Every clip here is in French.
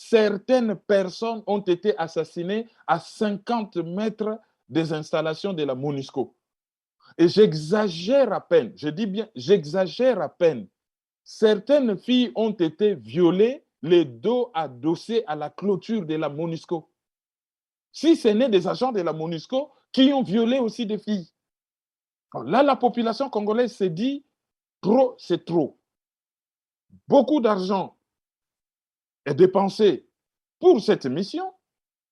certaines personnes ont été assassinées à 50 mètres des installations de la MONUSCO. Et j'exagère à peine, je dis bien, j'exagère à peine. Certaines filles ont été violées, les dos adossés à la clôture de la MONUSCO. Si ce n'est des agents de la MONUSCO qui ont violé aussi des filles. Là, la population congolaise s'est dit, trop, c'est trop. Beaucoup d'argent est dépensé pour cette mission,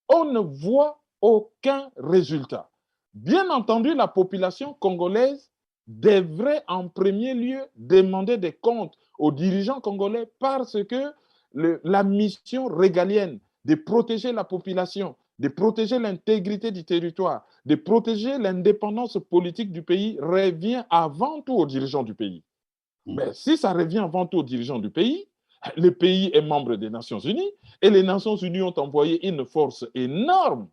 on ne voit aucun résultat. Bien entendu, la population congolaise devrait en premier lieu demander des comptes aux dirigeants congolais parce que la mission régalienne de protéger la population, de protéger l'intégrité du territoire, de protéger l'indépendance politique du pays revient avant tout aux dirigeants du pays. Mais si ça revient avant tout aux dirigeants du pays, le pays est membre des Nations Unies et les Nations Unies ont envoyé une force énorme.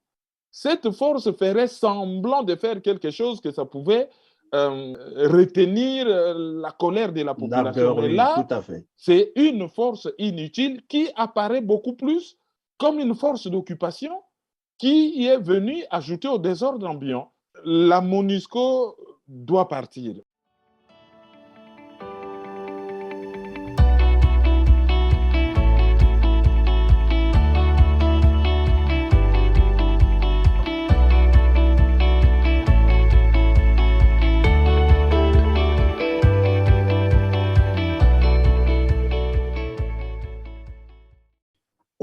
Cette force ferait semblant de faire quelque chose que ça pouvait retenir la colère de la population. Mais oui, là, tout à fait. c'est une force inutile qui apparaît beaucoup plus comme une force d'occupation qui est venue ajouter au désordre ambiant. La MONUSCO doit partir.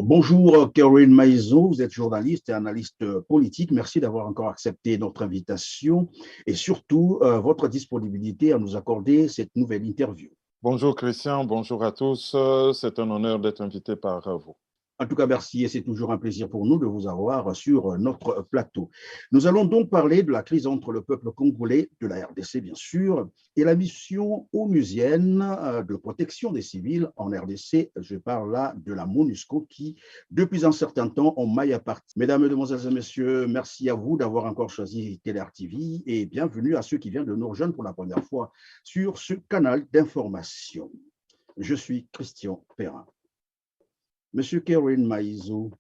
Bonjour Caroline Maïzo, vous êtes journaliste et analyste politique. Merci d'avoir encore accepté notre invitation et surtout votre disponibilité à nous accorder cette nouvelle interview. Bonjour Christian, bonjour à tous. C'est un honneur d'être invité par vous. En tout cas, merci et c'est toujours un plaisir pour nous de vous avoir sur notre plateau. Nous allons donc parler de la crise entre le peuple congolais, de la RDC bien sûr, et la mission onusienne de protection des civils en RDC. Je parle là de la MONUSCO qui, depuis un certain temps, en maille à partie. Mesdames, Mesdemoiselles et Messieurs, merci à vous d'avoir encore choisi TELAIR TV et bienvenue à ceux qui viennent de nous rejoindre pour la première fois sur ce canal d'information. Je suis Christian Perrin. Monsieur Caroline Maïzo,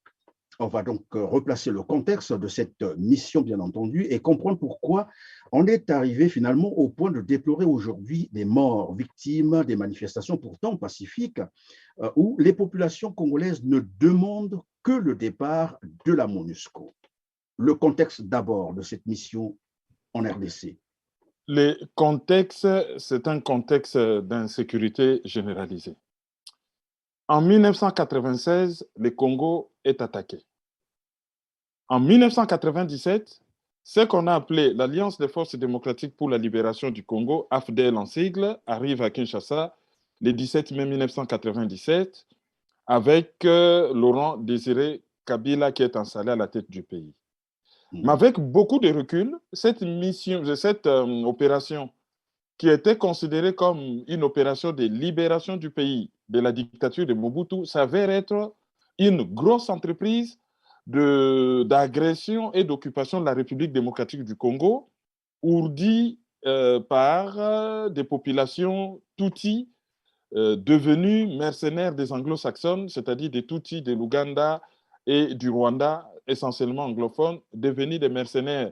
on va donc replacer le contexte de cette mission, bien entendu, et comprendre pourquoi on est arrivé finalement au point de déplorer aujourd'hui des morts victimes des manifestations pourtant pacifiques où les populations congolaises ne demandent que le départ de la MONUSCO. Le contexte d'abord de cette mission en RDC. Le contexte, c'est un contexte d'insécurité généralisée. En 1996, le Congo est attaqué. En 1997, ce qu'on a appelé l'Alliance des forces démocratiques pour la libération du Congo, AFDL en sigle, arrive à Kinshasa le 17 mai 1997 avec Laurent Désiré Kabila qui est installé à la tête du pays. Mais avec beaucoup de recul, cette opération qui était considérée comme une opération de libération du pays de la dictature de Mobutu s'avère être une grosse entreprise d'agression et d'occupation de la République démocratique du Congo, ourdie par des populations Tutsi devenues mercenaires des anglo-saxons, c'est-à-dire des Tutsis de l'Ouganda et du Rwanda, essentiellement anglophones, devenus des mercenaires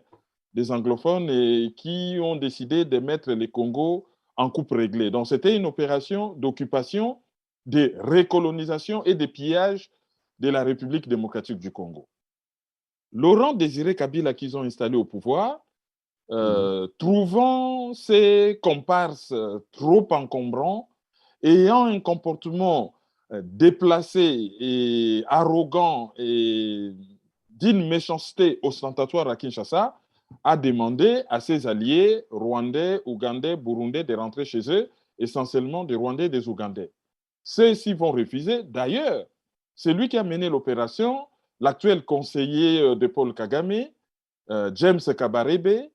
des anglophones et qui ont décidé de mettre les Congo en coupe réglée. Donc, c'était une opération d'occupation, de recolonisation et de pillage de la République démocratique du Congo. Laurent Désiré Kabila qu'ils ont installé au pouvoir, trouvant ses comparses trop encombrants, ayant un comportement déplacé et arrogant et d'une méchanceté ostentatoire à Kinshasa, a demandé à ses alliés rwandais, ougandais, burundais de rentrer chez eux, essentiellement des Rwandais et des Ougandais. Ceux-ci vont refuser. D'ailleurs, celui qui a mené l'opération, l'actuel conseiller de Paul Kagame, James Kabarebe,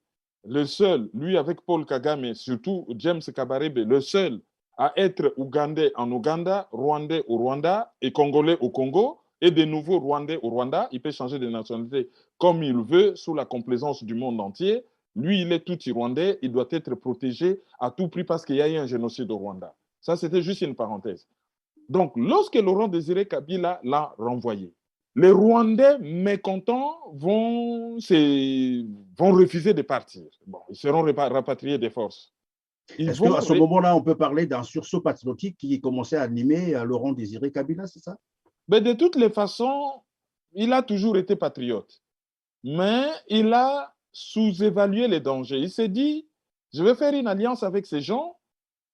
le seul, lui avec Paul Kagame, surtout James Kabarebe, le seul à être ougandais en Ouganda, rwandais au Rwanda et congolais au Congo, et de nouveau rwandais au Rwanda, il peut changer de nationalité comme il veut, sous la complaisance du monde entier. Lui, il est tout rwandais, il doit être protégé à tout prix parce qu'il y a eu un génocide au Rwanda. Ça, c'était juste une parenthèse. Donc, lorsque Laurent Désiré Kabila l'a renvoyé, les Rwandais mécontents vont refuser de partir. Bon, ils seront rapatriés des forces. Est-ce qu'à ce moment-là, on peut parler d'un sursaut patriotique qui commençait à animer Laurent Désiré Kabila, c'est ça? Mais de toutes les façons, il a toujours été patriote. Mais il a sous-évalué les dangers. Il s'est dit, je vais faire une alliance avec ces gens,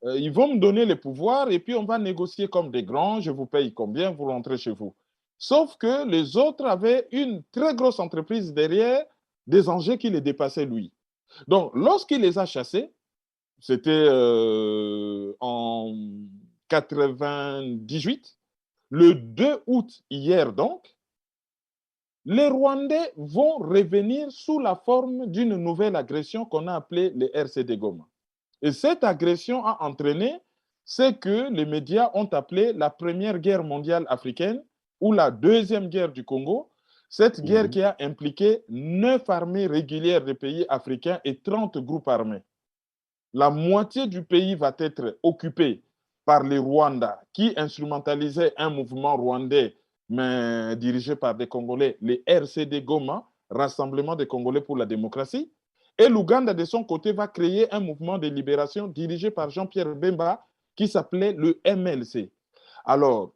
ils vont me donner les pouvoirs et puis on va négocier comme des grands, je vous paye combien, vous rentrez chez vous. Sauf que les autres avaient une très grosse entreprise derrière, des enjeux qui les dépassaient lui. Donc, lorsqu'il les a chassés, c'était en 98, le 2 août, hier donc, les Rwandais vont revenir sous la forme d'une nouvelle agression qu'on a appelée les RCD Goma. Et cette agression a entraîné ce que les médias ont appelé la première guerre mondiale africaine ou la deuxième guerre du Congo. Cette guerre qui a impliqué 9 armées régulières des pays africains et 30 groupes armés. La moitié du pays va être occupée par les Rwandais qui instrumentalisaient un mouvement rwandais mais dirigé par des Congolais, les RCD Goma, Rassemblement des Congolais pour la démocratie. Et l'Ouganda, de son côté, va créer un mouvement de libération dirigé par Jean-Pierre Bemba qui s'appelait le MLC. Alors,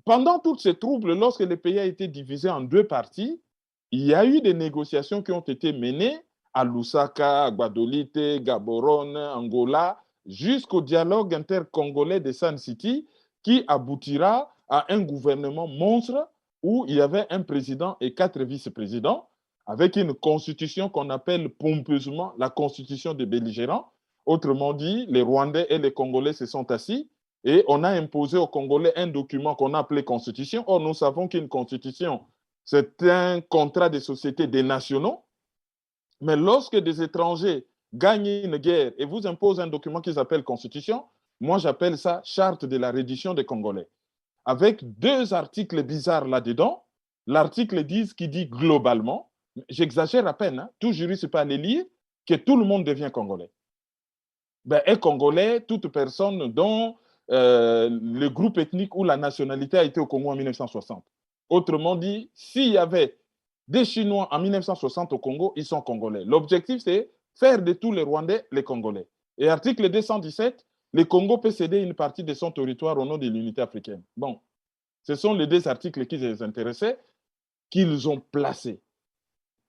pendant tous ces troubles, lorsque le pays a été divisé en 2 parties, il y a eu des négociations qui ont été menées à Lusaka, à Guadolite, Gaborone, Angola, jusqu'au dialogue intercongolais de Sun City qui aboutira à un gouvernement monstre où il y avait un président et 4 vice-présidents avec une constitution qu'on appelle pompeusement la constitution des belligérants. Autrement dit, les Rwandais et les Congolais se sont assis et on a imposé aux Congolais un document qu'on a appelé constitution. Or, nous savons qu'une constitution, c'est un contrat de société des nationaux. Mais lorsque des étrangers gagnent une guerre et vous imposent un document qu'ils appellent constitution, moi j'appelle ça charte de la reddition des Congolais. Avec 2 articles bizarres là-dedans. L'article 10 qui dit globalement, j'exagère à peine, hein, tout juriste peut aller lire, que tout le monde devient Congolais. Ben, est Congolais, toute personne dont le groupe ethnique ou la nationalité a été au Congo en 1960. Autrement dit, s'il y avait des Chinois en 1960 au Congo, ils sont Congolais. L'objectif, c'est faire de tous les Rwandais les Congolais. Et article 217, le Congo peut céder une partie de son territoire au nom de l'unité africaine. Bon, ce sont les 2 articles qui les intéressaient, qu'ils ont placés.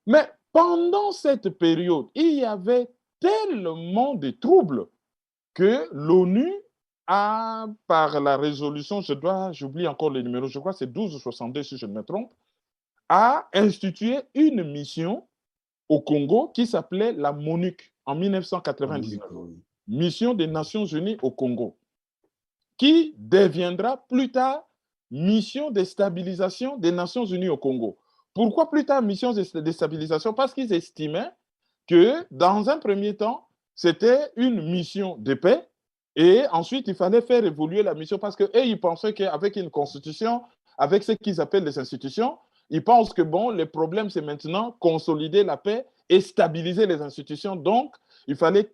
Mais pendant cette période, il y avait tellement de troubles que l'ONU a, par la résolution, j'oublie encore le numéro, je crois que c'est 1262 si je ne me trompe, a institué une mission au Congo qui s'appelait la MONUC en 1999. Mission des Nations Unies au Congo, qui deviendra plus tard mission de stabilisation des Nations Unies au Congo. Pourquoi plus tard mission de stabilisation? Parce qu'ils estimaient que dans un premier temps, c'était une mission de paix et ensuite il fallait faire évoluer la mission parce qu'eux, ils pensaient qu'avec une constitution, avec ce qu'ils appellent les institutions, ils pensent que bon, le problème c'est maintenant consolider la paix et stabiliser les institutions. Donc, il fallait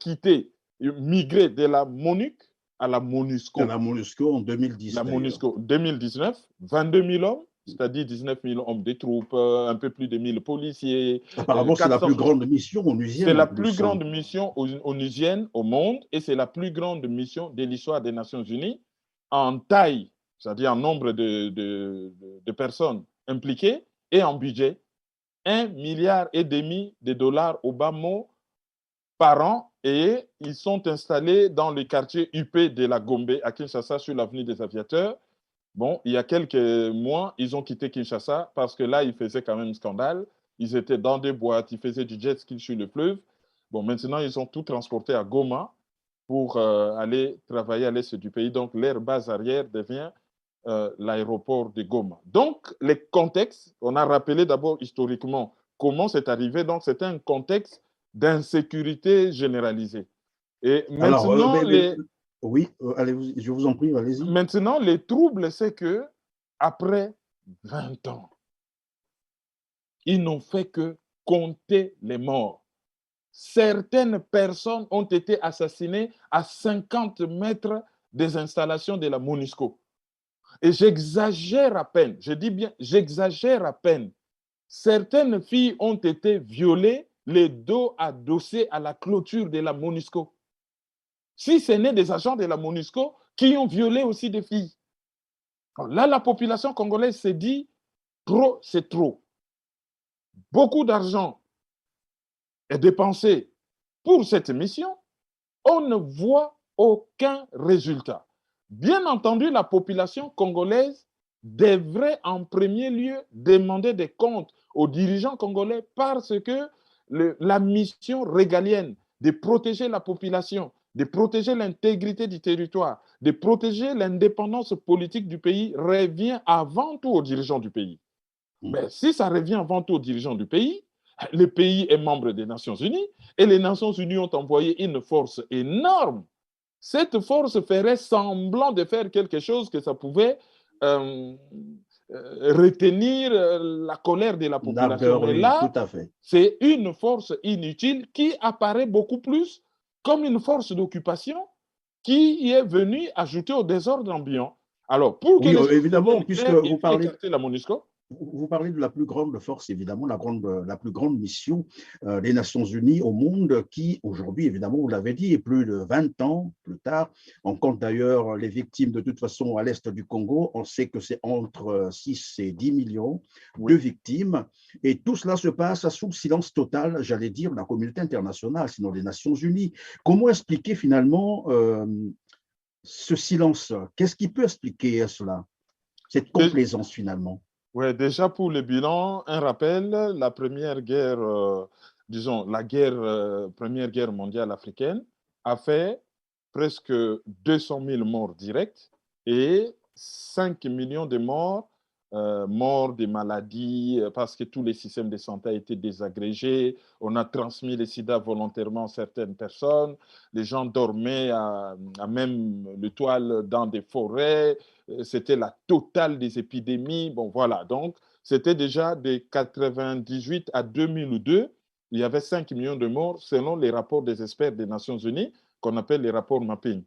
migrer de la MONUC à la MONUSCO. À la MONUSCO en 2010. La MONUSCO 2019, 22 000 hommes, c'est-à-dire 19 000 hommes de troupes, un peu plus de 1000 policiers. Apparemment, c'est la plus grande mission onusienne. C'est la plus grande mission onusienne au monde et c'est la plus grande mission de l'histoire des Nations Unies en taille, c'est-à-dire en nombre de personnes impliquées et en budget. 1,5 milliard de dollars au bas mot par an et ils sont installés dans le quartier UP de la Gombe à Kinshasa sur l'avenue des Aviateurs. Bon, il y a quelques mois, ils ont quitté Kinshasa parce que là, ils faisaient quand même scandale. Ils étaient dans des boîtes, ils faisaient du jet ski sur le fleuve. Bon, maintenant, ils ont tout transporté à Goma pour aller travailler à l'est du pays. Donc, leur base arrière devient l'aéroport de Goma. Donc, les contextes, on a rappelé d'abord historiquement comment c'est arrivé. Donc, c'était un contexte d'insécurité généralisée. Et maintenant, alors, oui, allez, je vous en prie, allez-y. Maintenant, les troubles, c'est que après 20 ans, ils n'ont fait que compter les morts. Certaines personnes ont été assassinées à 50 mètres des installations de la MONUSCO. Et j'exagère à peine, je dis bien, j'exagère à peine. Certaines filles ont été violées, les dos adossés à la clôture de la MONUSCO. Si ce n'est des agents de la MONUSCO qui ont violé aussi des filles. Là, la population congolaise s'est dit, trop, c'est trop. Beaucoup d'argent est dépensé pour cette mission, on ne voit aucun résultat. Bien entendu, la population congolaise devrait en premier lieu demander des comptes aux dirigeants congolais parce que la mission régalienne de protéger la population, de protéger l'intégrité du territoire, de protéger l'indépendance politique du pays revient avant tout aux dirigeants du pays. Mais si ça revient avant tout aux dirigeants du pays, le pays est membre des Nations Unies et les Nations Unies ont envoyé une force énorme. Cette force ferait semblant de faire quelque chose que ça pouvait retenir la colère de la population. Mais oui, là, tout à fait. c'est une force inutile qui apparaît beaucoup plus comme une force d'occupation qui est venue ajouter au désordre ambiant. Alors, pour que Oui, les choses évidemment, deviennent puisque claires, il vous faut parlez, écarter la MONUSCO. vous parlez de la plus grande force, évidemment, la plus grande mission des Nations Unies au monde qui, aujourd'hui, évidemment, vous l'avez dit, est plus de 20 ans plus tard. On compte d'ailleurs les victimes de toute façon à l'est du Congo. On sait que c'est entre 6 et 10 millions de victimes. Et tout cela se passe sous le silence total, j'allais dire, de la communauté internationale, sinon des Nations Unies. Comment expliquer finalement ce silence? Qu'est-ce qui peut expliquer cela, cette complaisance finalement? Oui, déjà pour le bilan, un rappel, la première guerre, disons, première guerre mondiale africaine a fait presque 200 000 morts directs et 5 millions de morts, morts des maladies, parce que tous les systèmes de santé ont été désagrégés, on a transmis le sida volontairement à certaines personnes, les gens dormaient à même le toile dans des forêts, c'était la totale des épidémies. Bon, voilà. Donc, c'était déjà de 1998 à 2002, il y avait 5 millions de morts selon les rapports des experts des Nations Unies, qu'on appelle les rapports mapping.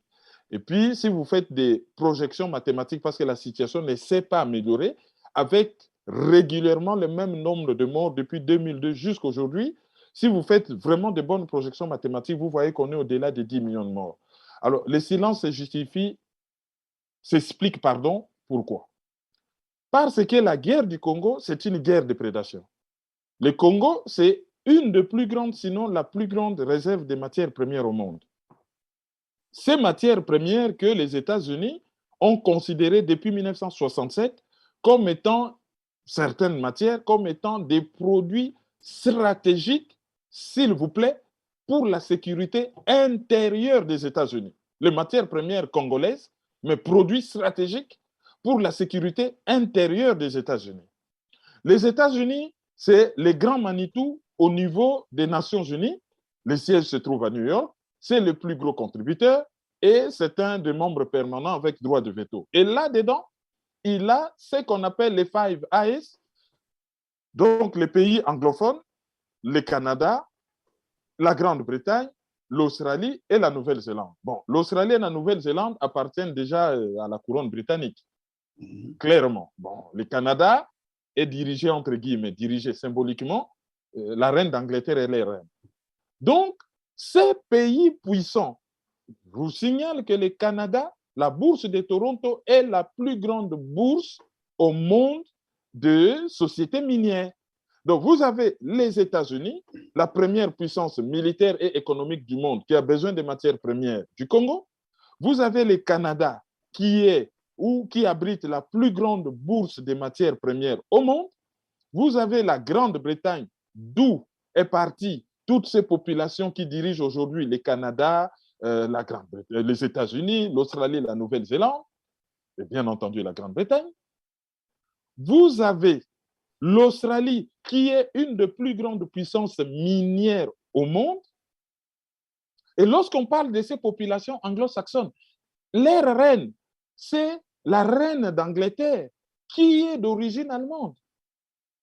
Et puis, si vous faites des projections mathématiques, parce que la situation ne s'est pas améliorée, avec régulièrement le même nombre de morts depuis 2002 jusqu'à aujourd'hui, si vous faites vraiment de bonnes projections mathématiques, vous voyez qu'on est au-delà de 10 millions de morts. Alors, le silence se justifie s'explique, pardon, pourquoi. Parce que la guerre du Congo, c'est une guerre de prédation. Le Congo, c'est une des plus grandes, sinon la plus grande réserve de matières premières au monde. Ces matières premières que les États-Unis ont considérées depuis 1967 comme étant, certaines matières, comme étant des produits stratégiques, s'il vous plaît, pour la sécurité intérieure des États-Unis. Les matières premières congolaises, mais produits stratégiques pour la sécurité intérieure des États-Unis. Les États-Unis, c'est les grands Manitou au niveau des Nations Unies. Le siège se trouve à New York. C'est le plus gros contributeur et c'est un des membres permanents avec droit de veto. Et là-dedans, il a ce qu'on appelle les Five Eyes, donc les pays anglophones, le Canada, la Grande-Bretagne, l'Australie et la Nouvelle-Zélande. Bon, l'Australie et la Nouvelle-Zélande appartiennent déjà à la couronne britannique, clairement. Bon, le Canada est dirigé, entre guillemets, dirigé symboliquement, la reine d'Angleterre et les reines. Donc, ces pays puissants, je vous signale que le Canada, la bourse de Toronto est la plus grande bourse au monde de sociétés minières. Donc, vous avez les États-Unis, la première puissance militaire et économique du monde qui a besoin de matières premières du Congo. Vous avez le Canada qui est ou qui abrite la plus grande bourse des matières premières au monde. Vous avez la Grande-Bretagne, d'où est partie toutes ces populations qui dirigent aujourd'hui le Canada, les États-Unis, l'Australie, la Nouvelle-Zélande, et bien entendu la Grande-Bretagne. Vous avez l'Australie, qui est une des plus grandes puissances minières au monde. Et lorsqu'on parle de ces populations anglo-saxonnes, leur reine, c'est la reine d'Angleterre, qui est d'origine allemande.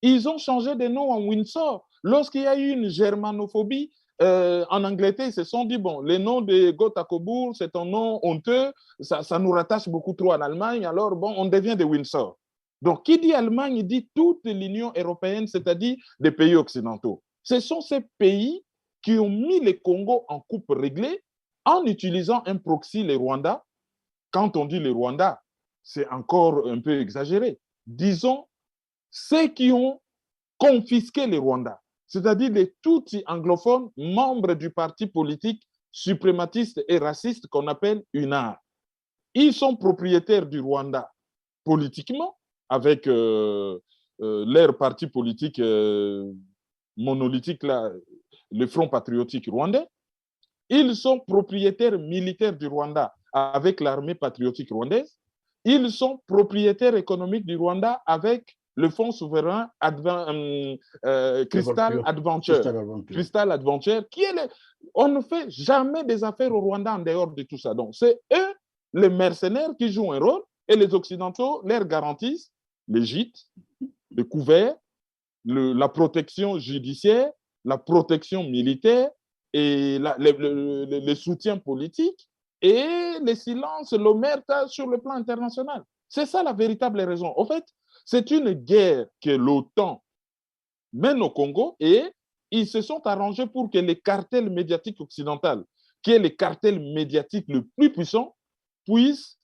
Ils ont changé de nom en Windsor lorsqu'il y a eu une germanophobie en Angleterre, ils se sont dit, bon, le nom de Gotha Coburg, c'est un nom honteux, ça nous rattache beaucoup trop à l'Allemagne, alors bon, on devient des Windsor. Donc, qui dit Allemagne, il dit toute l'Union européenne, c'est-à-dire des pays occidentaux. Ce sont ces pays qui ont mis le Congo en coupe réglée en utilisant un proxy, le Rwanda. Quand on dit le Rwanda, c'est encore un peu exagéré. Disons, ceux qui ont confisqué le Rwanda, c'est-à-dire les Tutsis anglophones, membres du parti politique suprématiste et raciste qu'on appelle UNAR. Ils sont propriétaires du Rwanda politiquement, avec leur parti politique monolithique, là, le Front patriotique rwandais. Ils sont propriétaires militaires du Rwanda avec l'armée patriotique rwandaise. Ils sont propriétaires économiques du Rwanda avec le fonds souverain Crystal Adventure. Crystal Adventure, qui est on ne fait jamais des affaires au Rwanda en dehors de tout ça. Donc, c'est eux, les mercenaires, qui jouent un rôle et les Occidentaux leur garantissent les gîtes, le couvert, la protection judiciaire, la protection militaire et le soutien politique et le silence, l'omerta sur le plan international. C'est ça la véritable raison. En fait, c'est une guerre que l'OTAN mène au Congo et ils se sont arrangés pour que les cartels médiatiques occidentaux, qui est le cartel médiatique le plus puissant, puissent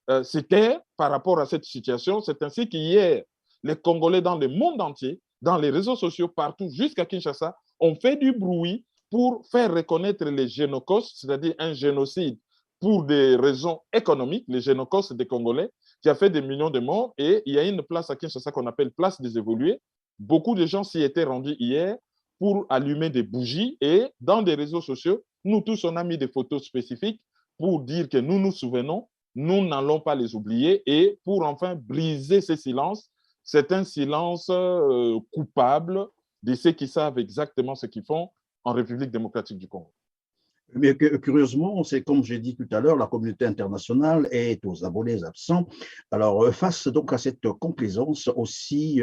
se taire par rapport à cette situation. C'est ainsi qu'hier, les Congolais dans le monde entier, dans les réseaux sociaux, partout, jusqu'à Kinshasa, ont fait du bruit pour faire reconnaître les génocodes, c'est-à-dire un génocide pour des raisons économiques, les génocodes des Congolais, qui a fait des millions de morts. Et il y a une place à Kinshasa qu'on appelle place des évolués. Beaucoup de gens s'y étaient rendus hier pour allumer des bougies. Et dans des réseaux sociaux, nous tous, on a mis des photos spécifiques pour dire que nous nous souvenons, nous n'allons pas les oublier. Et pour enfin briser ce silence, c'est un silence coupable de ceux qui savent exactement ce qu'ils font en République démocratique du Congo. Mais curieusement, c'est comme j'ai dit tout à l'heure, la communauté internationale est aux abonnés absents. Alors, face donc à cette complaisance aussi,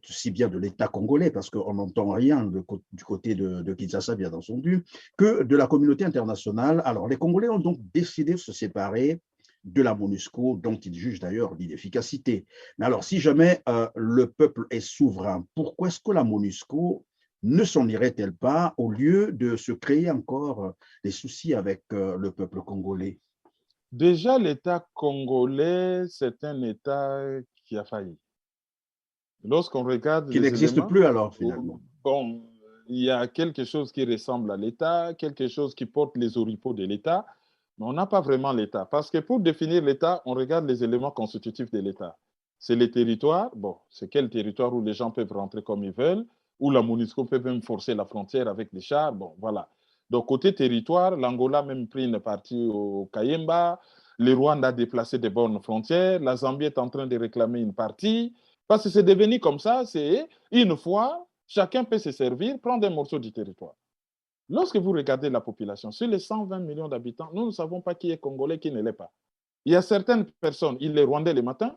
si bien de l'État congolais, parce qu'on n'entend rien du côté de Kinshasa, bien entendu, que de la communauté internationale. Alors, les Congolais ont donc décidé de se séparer de la MONUSCO, dont ils jugent d'ailleurs l'inefficacité. Mais alors, si jamais le peuple est souverain, pourquoi est-ce que la MONUSCO ne s'en irait-elle pas au lieu de se créer encore des soucis avec le peuple congolais? Déjà, l'État congolais, c'est un État qui a failli. Lorsqu'on regarde qui n'existe plus alors, finalement. Bon, il y a quelque chose qui ressemble à l'État, quelque chose qui porte les oripeaux de l'État, mais on n'a pas vraiment l'État. Parce que pour définir l'État, on regarde les éléments constitutifs de l'État. C'est les territoires, bon, c'est quel territoire où les gens peuvent rentrer comme ils veulent, où la MONUSCO peut même forcer la frontière avec les chars, bon, voilà. Donc, côté territoire, l'Angola a même pris une partie au Kayemba, le Rwanda a déplacé des bornes frontières, la Zambie est en train de réclamer une partie, parce que c'est devenu comme ça, c'est une fois, chacun peut se servir, prendre un morceau du territoire. Lorsque vous regardez la population, sur les 120 millions d'habitants, nous ne savons pas qui est congolais, qui ne l'est pas. Il y a certaines personnes, il est rwandais le matin,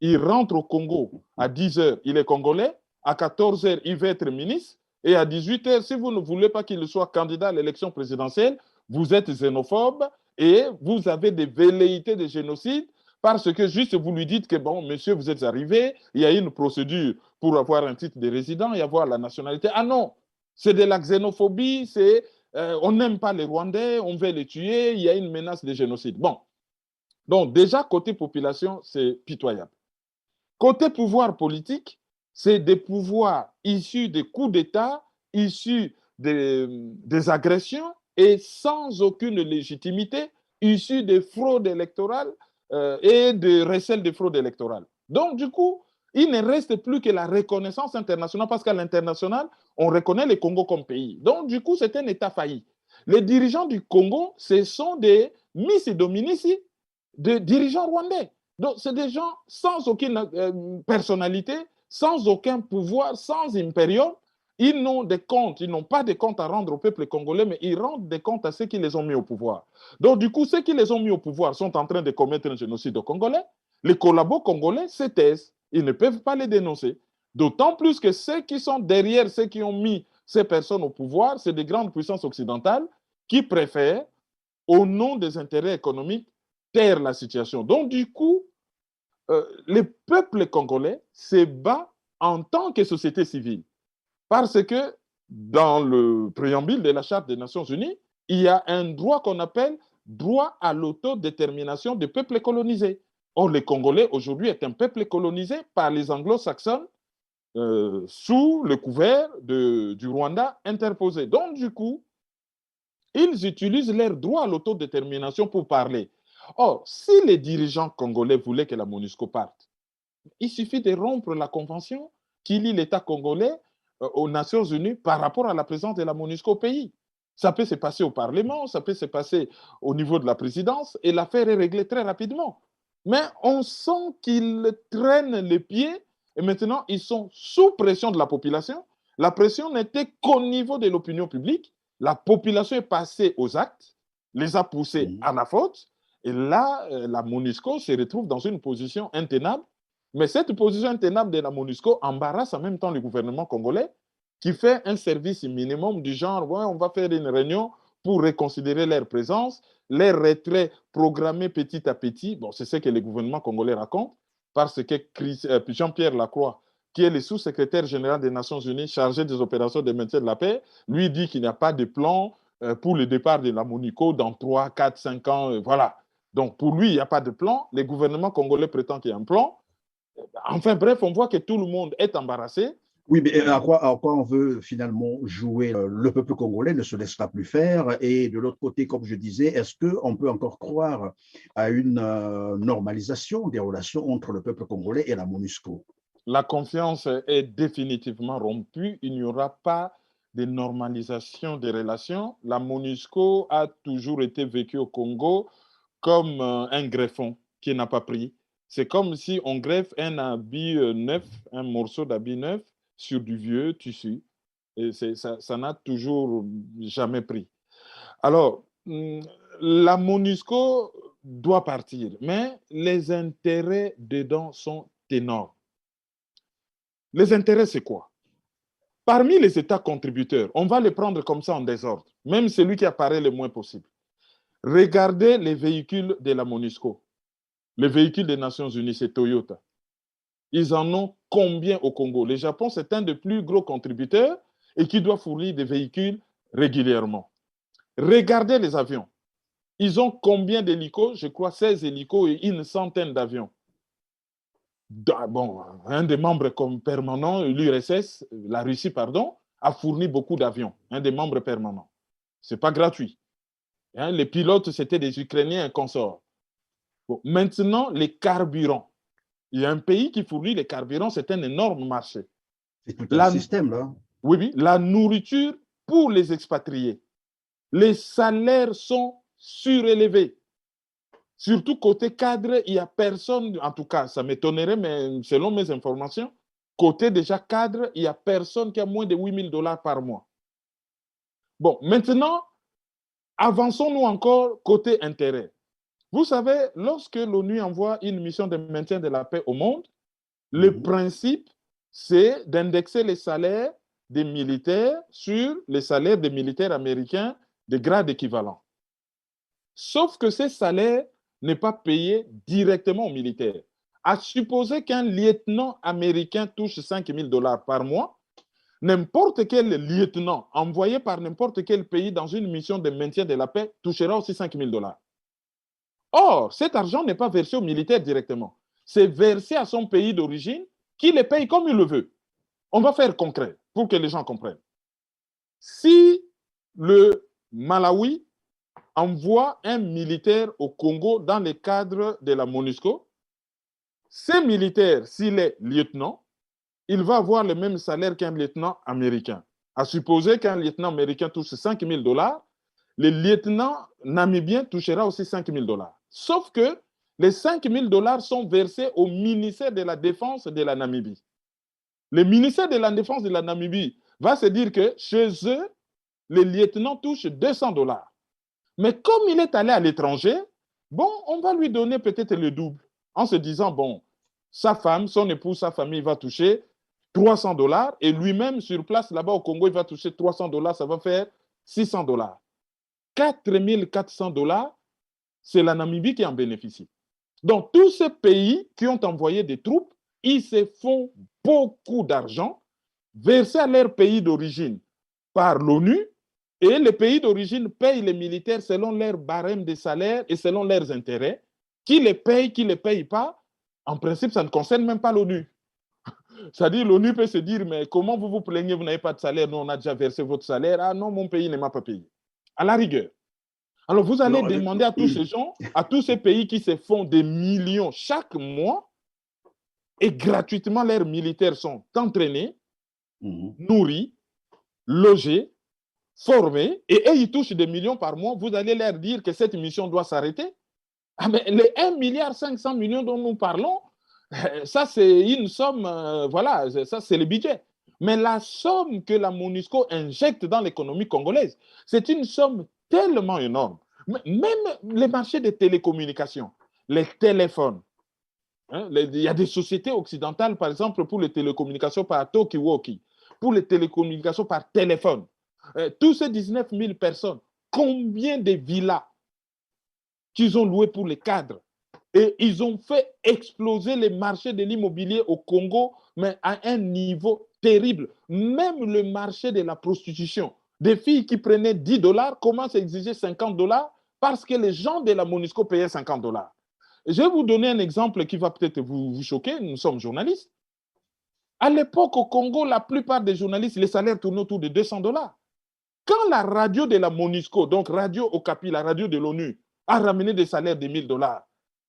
il rentre au Congo à 10 h, il est congolais, à 14 h, il veut être ministre, et à 18 h, si vous ne voulez pas qu'il soit candidat à l'élection présidentielle, vous êtes xénophobe et vous avez des velléités de génocide parce que juste vous lui dites que, bon, monsieur, vous êtes arrivé, il y a une procédure pour avoir un titre de résident et avoir la nationalité. Ah non, c'est de la xénophobie, on n'aime pas les Rwandais, on veut les tuer, il y a une menace de génocide. Bon, donc déjà, côté population, c'est pitoyable. Côté pouvoir politique, c'est des pouvoirs issus des coups d'État, issus des agressions et sans aucune légitimité, issus des fraudes électorales et de recel de fraude électorale. Donc, du coup, il ne reste plus que la reconnaissance internationale, parce qu'à l'international, on reconnaît le Congo comme pays. Donc, du coup, c'est un État failli. Les dirigeants du Congo, ce sont des missi dominici, de dirigeants rwandais. Donc, c'est des gens sans aucune personnalité, sans aucun pouvoir, sans impérium. Ils n'ont des comptes, ils n'ont pas de comptes à rendre au peuple congolais, mais ils rendent des comptes à ceux qui les ont mis au pouvoir. Donc, du coup, ceux qui les ont mis au pouvoir sont en train de commettre un génocide au Congolais. Les collabos congolais se taisent. Ils ne peuvent pas les dénoncer. D'autant plus que ceux qui sont derrière, ceux qui ont mis ces personnes au pouvoir, c'est des grandes puissances occidentales qui préfèrent, au nom des intérêts économiques, taire la situation. Donc, du coup, le peuple congolais se bat en tant que société civile. Parce que dans le préambule de la Charte des Nations Unies, il y a un droit qu'on appelle droit à l'autodétermination des peuples colonisés. Or, les Congolais aujourd'hui est un peuple colonisé par les anglo-saxons sous le couvert du Rwanda interposé. Donc, du coup, ils utilisent leur droit à l'autodétermination pour parler. Or, si les dirigeants congolais voulaient que la MONUSCO parte, il suffit de rompre la convention qui lie l'État congolais aux Nations Unies par rapport à la présence de la MONUSCO au pays. Ça peut se passer au Parlement, ça peut se passer au niveau de la présidence et l'affaire est réglée très rapidement. Mais on sent qu'ils traînent les pieds et maintenant ils sont sous pression de la population. La pression n'était qu'au niveau de l'opinion publique. La population est passée aux actes, les a poussés à la faute. Et là, la MONUSCO se retrouve dans une position intenable. Mais cette position intenable de la MONUSCO embarrasse en même temps le gouvernement congolais qui fait un service minimum du genre, ouais, on va faire une réunion pour reconsidérer leur présence, leur retrait programmé petit à petit. Bon, c'est ce que le gouvernement congolais raconte, parce que Jean-Pierre Lacroix, qui est le sous-secrétaire général des Nations Unies chargé des opérations de maintien de la paix, lui dit qu'il n'y a pas de plan pour le départ de la MONUSCO dans 3, 4, 5 ans. Voilà. Donc, pour lui, il n'y a pas de plan. Le gouvernement congolais prétend qu'il y a un plan. Enfin, bref, on voit que tout le monde est embarrassé. Oui, mais à quoi on veut finalement jouer? Le peuple congolais ne se laissera plus faire. Et de l'autre côté, comme je disais, est-ce qu'on peut encore croire à une normalisation des relations entre le peuple congolais et la MONUSCO? La confiance est définitivement rompue. Il n'y aura pas de normalisation des relations. La MONUSCO a toujours été vécue au Congo comme un greffon qui n'a pas pris. C'est comme si on greffe un habit neuf, un morceau d'habit neuf sur du vieux tissu. Et ça n'a toujours jamais pris. Alors, la MONUSCO doit partir, mais les intérêts dedans sont énormes. Les intérêts, c'est quoi? Parmi les États contributeurs, on va les prendre comme ça en désordre, même celui qui apparaît le moins possible. Regardez les véhicules de la MONUSCO. Les véhicules des Nations Unies, c'est Toyota. Ils en ont combien au Congo? Le Japon, c'est un des plus gros contributeurs et qui doit fournir des véhicules régulièrement. Regardez les avions. Ils ont combien d'hélicos? Je crois 16 hélicos et une centaine d'avions. Bon, un des membres comme permanents, l'URSS, la Russie, pardon, a fourni beaucoup d'avions, un des membres permanents. Ce n'est pas gratuit. Hein, les pilotes, c'était des Ukrainiens et consorts. Bon, maintenant, les carburants. Il y a un pays qui fournit les carburants, c'est un énorme marché. C'est tout un système, là. Oui, oui, la nourriture pour les expatriés. Les salaires sont surélevés. Surtout côté cadre, il n'y a personne, en tout cas, ça m'étonnerait, mais selon mes informations, côté déjà cadre, il n'y a personne qui a moins de 8 000 $ par mois. Bon, maintenant, avançons-nous encore côté intérêt. Vous savez, lorsque l'ONU envoie une mission de maintien de la paix au monde, le principe, c'est d'indexer les salaires des militaires sur les salaires des militaires américains de grade équivalent. Sauf que ces salaires n'est pas payé directement aux militaires. À supposer qu'un lieutenant américain touche 5 000 $ par mois, n'importe quel lieutenant envoyé par n'importe quel pays dans une mission de maintien de la paix touchera aussi 5 000 $. Or, cet argent n'est pas versé aux militaires directement. C'est versé à son pays d'origine qui les paye comme il le veut. On va faire concret pour que les gens comprennent. Si le Malawi envoie un militaire au Congo dans le cadre de la MONUSCO, ce militaire, s'il est lieutenant, il va avoir le même salaire qu'un lieutenant américain. À supposer qu'un lieutenant américain touche 5 000 $, le lieutenant namibien touchera aussi 5 000 $. Sauf que les 5 000 $ sont versés au ministère de la Défense de la Namibie. Le ministère de la Défense de la Namibie va se dire que chez eux, les lieutenants touchent 200 $. Mais comme il est allé à l'étranger, bon, on va lui donner peut-être le double, en se disant, bon, sa femme, son épouse, sa famille va toucher $300 et lui-même sur place là-bas au Congo, il va toucher $300, ça va faire $600. $4 400, c'est la Namibie qui en bénéficie. Donc, tous ces pays qui ont envoyé des troupes, ils se font beaucoup d'argent versé à leur pays d'origine par l'ONU et les pays d'origine payent les militaires selon leur barème de salaire et selon leurs intérêts. Qui les paye pas, en principe, ça ne concerne même pas l'ONU. C'est-à-dire, l'ONU peut se dire, mais comment vous vous plaignez, vous n'avez pas de salaire, nous on a déjà versé votre salaire, ah non, mon pays ne m'a pas payé. À la rigueur. Alors, vous allez Alors, demander à tous ces gens, à tous ces pays qui se font des millions chaque mois, et gratuitement, leurs militaires sont entraînés, nourris, logés, formés, et eux, ils touchent des millions par mois. Vous allez leur dire que cette mission doit s'arrêter. Ah, mais les 1,5 milliard dont nous parlons, ça, c'est une somme, voilà, ça, c'est le budget. Mais la somme que la MONUSCO injecte dans l'économie congolaise, c'est une somme tellement énorme. Même les marchés des télécommunications, les téléphones, hein, il y a des sociétés occidentales, par exemple, pour les télécommunications par talkie-walkie, pour les télécommunications par téléphone. Tous ces 19 000 personnes, combien de villas qu'ils ont louées pour les cadres? Et ils ont fait exploser les marchés de l'immobilier au Congo, mais à un niveau terrible. Même le marché de la prostitution. Des filles qui prenaient $10 commencent à exiger $50 parce que les gens de la MONUSCO payaient $50. Je vais vous donner un exemple qui va peut-être vous choquer. Nous sommes journalistes. À l'époque, au Congo, la plupart des journalistes, les salaires tournaient autour de $200. Quand la radio de la MONUSCO, donc Radio Okapi, la radio de l'ONU, a ramené des salaires de $1,000,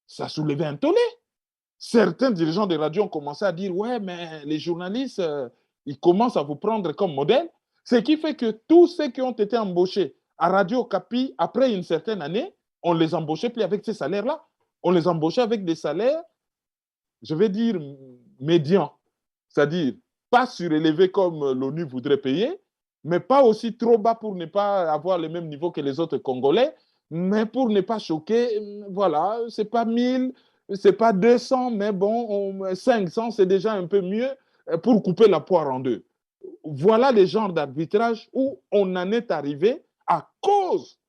ça soulevait un tollé. Certains dirigeants de radio ont commencé à dire, ouais, mais les journalistes, ils commencent à vous prendre comme modèle. Ce qui fait que tous ceux qui ont été embauchés à Radio Okapi, après une certaine année, on ne les embauchait plus avec ces salaires-là. On les embauchait avec des salaires, je vais dire, médians. C'est-à-dire, pas surélevés comme l'ONU voudrait payer, mais pas aussi trop bas pour ne pas avoir le même niveau que les autres Congolais, mais pour ne pas choquer, voilà, c'est pas 1000, c'est pas 200, mais bon, 500, c'est déjà un peu mieux pour couper la poire en deux. Voilà le genre d'arbitrage où on en est arrivé à cause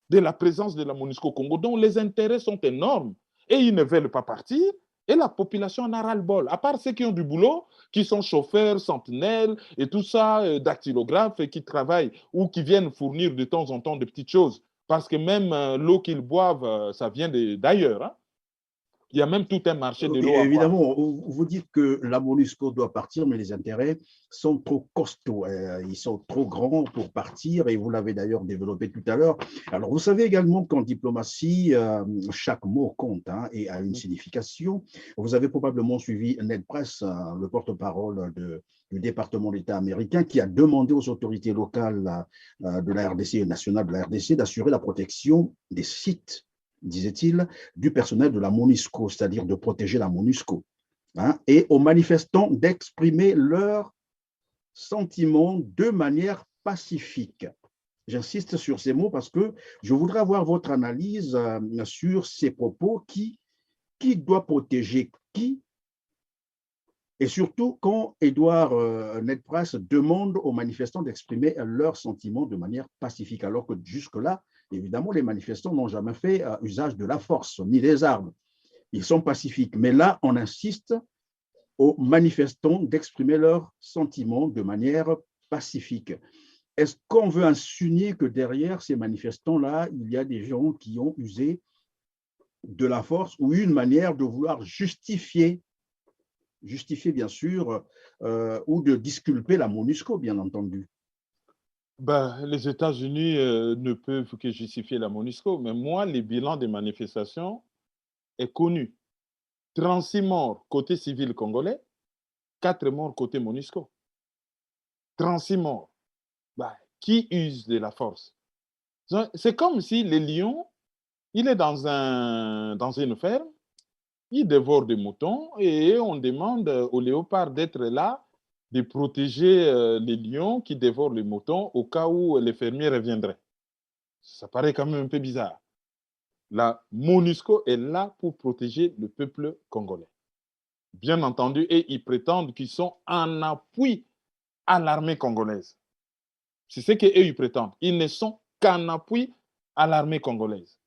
de la présence de la MONUSCO au Congo, dont les intérêts sont énormes et ils ne veulent pas partir. Et la population en a ras-le-bol. À part ceux qui ont du boulot, qui sont chauffeurs, sentinelles et tout ça, dactylographes et qui travaillent ou qui viennent fournir de temps en temps de petites choses. Parce que même l'eau qu'ils boivent, ça vient d'ailleurs. Hein. Il y a même tout un marché de l'eau à boire. Évidemment, vous dites que la MONUSCO doit partir, mais les intérêts sont trop costauds. Ils sont trop grands pour partir, et vous l'avez d'ailleurs développé tout à l'heure. Alors, vous savez également qu'en diplomatie, chaque mot compte hein, et a une signification. Vous avez probablement suivi Ned Price, le porte-parole du département d'État américain, qui a demandé aux autorités locales de la RDC et nationales de la RDC d'assurer la protection des sites, disait-il, du personnel de la MONUSCO, c'est-à-dire de protéger la MONUSCO, hein, et aux manifestants d'exprimer leurs sentiments de manière pacifique. J'insiste sur ces mots parce que je voudrais avoir votre analyse sur ces propos. Qui doit protéger qui? Et surtout, quand Edouard Ned Price demande aux manifestants d'exprimer leurs sentiments de manière pacifique, alors que jusque-là, évidemment, les manifestants n'ont jamais fait usage de la force, ni des armes. Ils sont pacifiques. Mais là, on insiste aux manifestants d'exprimer leurs sentiments de manière pacifique. Est-ce qu'on veut insinuer que derrière ces manifestants-là, il y a des gens qui ont usé de la force ou une manière de vouloir justifier bien sûr, ou de disculper la MONUSCO, bien entendu? Ben, les États-Unis ne peuvent que justifier la MONUSCO, mais moi, les bilans des manifestations est connu. 36 morts côté civil congolais, 4 morts côté MONUSCO. 36 morts. Ben, qui use de la force? C'est comme si le lion, il est dans une ferme, il dévore des moutons et on demande au léopard d'être là, de protéger les lions qui dévorent les moutons au cas où les fermiers reviendraient. Ça paraît quand même un peu bizarre. La MONUSCO est là pour protéger le peuple congolais. bien entendu, et ils prétendent qu'ils sont en appui à l'armée congolaise. C'est ce qu'eux, ils prétendent. Ils ne sont qu'en appui à l'armée congolaise.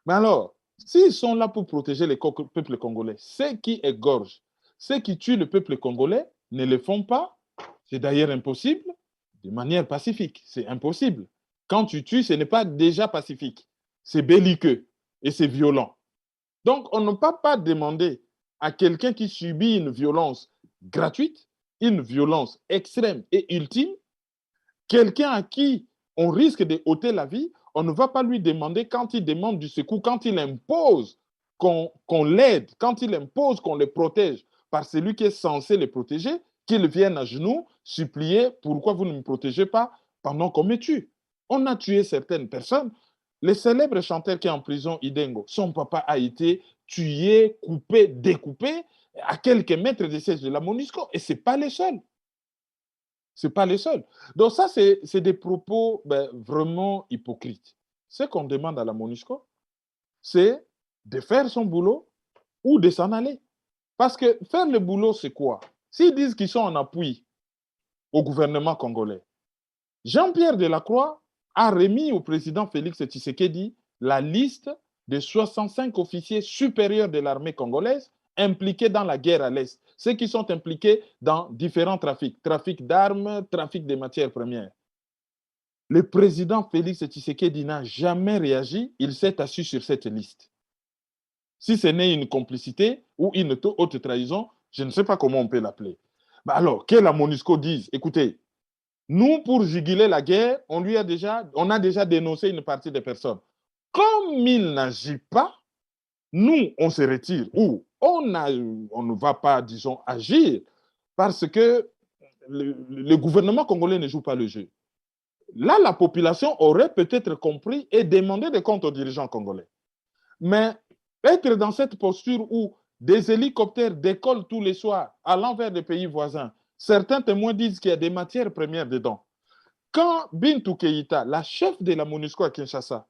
Mais alors, s'ils sont là pour protéger le peuple congolais, ceux qui égorgent, ceux qui tuent le peuple congolais ne le font pas. C'est d'ailleurs impossible de manière pacifique. C'est impossible. Quand tu tues, ce n'est pas déjà pacifique. C'est belliqueux et c'est violent. Donc, on ne peut pas demander à quelqu'un qui subit une violence gratuite, une violence extrême et ultime, quelqu'un à qui on risque de ôter la vie, on ne va pas lui demander, quand il demande du secours, quand il impose qu'on l'aide, quand il impose qu'on le protège par celui qui est censé le protéger, qu'il vienne à genoux supplier pourquoi vous ne me protégez pas pendant qu'on me tue. On a tué certaines personnes. Le célèbre chanteur qui est en prison, Idengo, son papa a été tué, coupé, découpé à quelques mètres des sièges de la MONUSCO. Et ce n'est pas les seuls. Ce n'est pas les seuls. Donc ça, c'est des propos vraiment hypocrites. Ce qu'on demande à la MONUSCO, c'est de faire son boulot ou de s'en aller. Parce que faire le boulot, c'est quoi? S'ils disent qu'ils sont en appui au gouvernement congolais, Jean-Pierre Delacroix a remis au président Félix Tshisekedi la liste de 65 officiers supérieurs de l'armée congolaise impliqués dans la guerre à l'Est, ceux qui sont impliqués dans différents trafics, trafic d'armes, trafic de matières premières. Le président Félix Tshisekedi n'a jamais réagi, il s'est assis sur cette liste. Si ce n'est une complicité ou une haute trahison, je ne sais pas comment on peut l'appeler. Alors, que la MONUSCO dise, écoutez, nous, pour juguler la guerre, on a déjà dénoncé une partie des personnes. Comme il n'agit pas, nous, on se retire ou on ne va pas, disons, agir parce que le gouvernement congolais ne joue pas le jeu. Là, la population aurait peut-être compris et demandé des comptes aux dirigeants congolais. Mais être dans cette posture où des hélicoptères décollent tous les soirs allant vers des pays voisins, certains témoins disent qu'il y a des matières premières dedans. Quand Bintou Keïta, la chef de la MONUSCO à Kinshasa,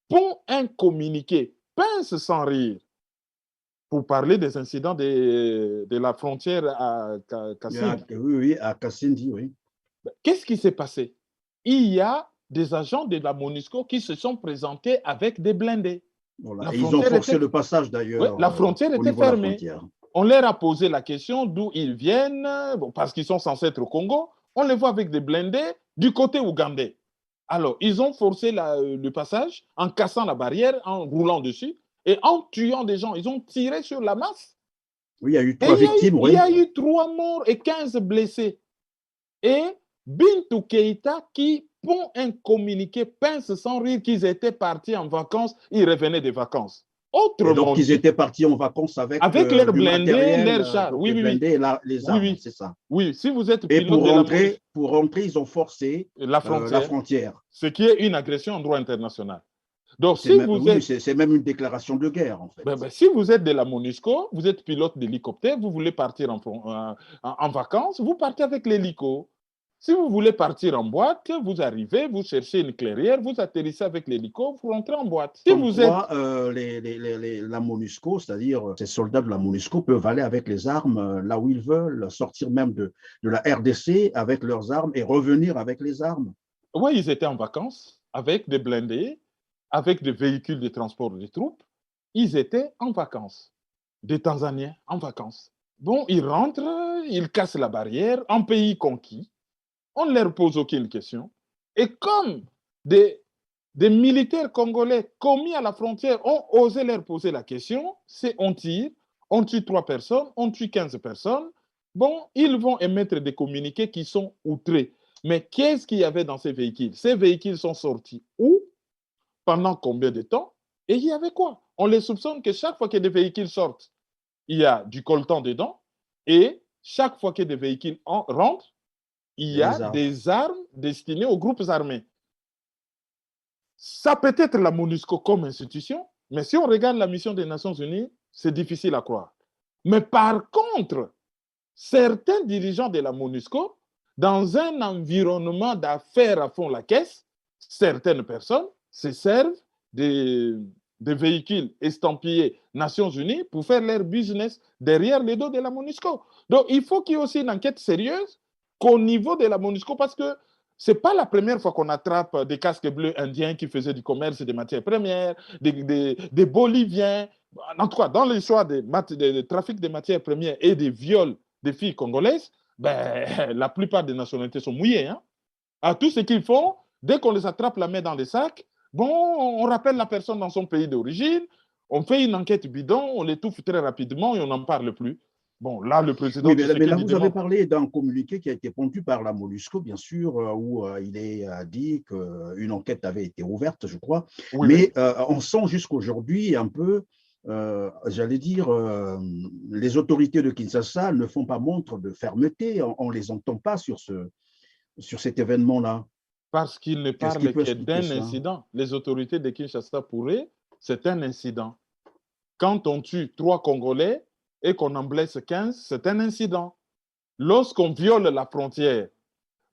pond un communiqué, pince sans rire, pour parler des incidents de la frontière à Kassindi. Oui, à Kassindi, oui. Qu'est-ce qui s'est passé? Il y a des agents de la MONUSCO qui se sont présentés avec des blindés. Voilà. Ils ont forcé le passage d'ailleurs. Oui, la frontière était fermée. On leur a posé la question d'où ils viennent, parce qu'ils sont censés être au Congo. On les voit avec des blindés du côté ougandais. Alors, ils ont forcé le passage en cassant la barrière, en roulant dessus et en tuant des gens. Ils ont tiré sur la masse. Oui, il y a eu 3 victimes. Il y a eu 3 morts et 15 blessés. Et Bintou Keïta qui pond un communiqué, pince sans rire qu'ils étaient partis en vacances, ils revenaient des vacances. Autrement, et donc, ils étaient partis en vacances avec leurs blindés, leurs chars. Oui, blindés, les armes, c'est ça. Oui, si vous êtes pilote pour rentrer, ils ont forcé la frontière. Ce qui est une agression en droit international. Donc, c'est même une déclaration de guerre, en fait. Si vous êtes de la MONUSCO, vous êtes pilote d'hélicoptère, vous voulez partir en vacances, vous partez avec l'hélico. Si vous voulez partir en boîte, vous arrivez, vous cherchez une clairière, vous atterrissez avec l'hélico, vous rentrez en boîte. Si vous la MONUSCO, c'est-à-dire ces soldats de la MONUSCO peuvent aller avec les armes là où ils veulent, sortir même de la RDC avec leurs armes et revenir avec les armes. Oui, ils étaient en vacances avec des blindés, avec des véhicules de transport de troupes. Ils étaient en vacances. Des Tanzaniens en vacances. Bon, ils rentrent, ils cassent la barrière en pays conquis. On ne leur pose aucune question. Et comme des militaires congolais commis à la frontière ont osé leur poser la question, c'est on tire, on tue 3 personnes, on tue 15 personnes. Bon, ils vont émettre des communiqués qui sont outrés. Mais qu'est-ce qu'il y avait dans ces véhicules? Ces véhicules sont sortis où? Pendant combien de temps? Et il y avait quoi? On les soupçonne que chaque fois que des véhicules sortent, il y a du coltan dedans. Et chaque fois que des véhicules rentrent, il y a des armes destinées aux groupes armés. Ça peut être la MONUSCO comme institution, mais si on regarde la mission des Nations Unies, c'est difficile à croire. Mais par contre, certains dirigeants de la MONUSCO, dans un environnement d'affaires à fond la caisse, certaines personnes se servent des véhicules estampillés Nations Unies pour faire leur business derrière les dos de la MONUSCO. Donc, il faut qu'il y ait aussi une enquête sérieuse qu'au niveau de la MONUSCO, parce que ce n'est pas la première fois qu'on attrape des casques bleus indiens qui faisaient du commerce des matières premières, des Boliviens. En tout cas, dans l'histoire des trafic des matières premières et des viols des filles congolaises, ben, la plupart des nationalités sont mouillées. Hein. À tout ce qu'ils font, dès qu'on les attrape la main dans les sacs, bon, on rappelle la personne dans son pays d'origine, on fait une enquête bidon, on l'étouffe très rapidement et on n'en parle plus. Bon, là, le président Oui, mais là, vous avez demande... parlé d'un communiqué qui a été pondu par la MONUSCO, bien sûr, où il est dit qu'une enquête avait été ouverte, je crois. Oui, Mais oui. on sent jusqu'aujourd'hui un peu, j'allais dire, les autorités de Kinshasa ne font pas montre de fermeté, on ne les entend pas sur cet événement-là. Parce qu'il ne Qu'est-ce qui parle peut que expliquer d'un ça? incident. Les autorités de Kinshasa pourraient, c'est un incident. Quand on tue 3 Congolais et qu'on en blesse 15, c'est un incident. Lorsqu'on viole la frontière,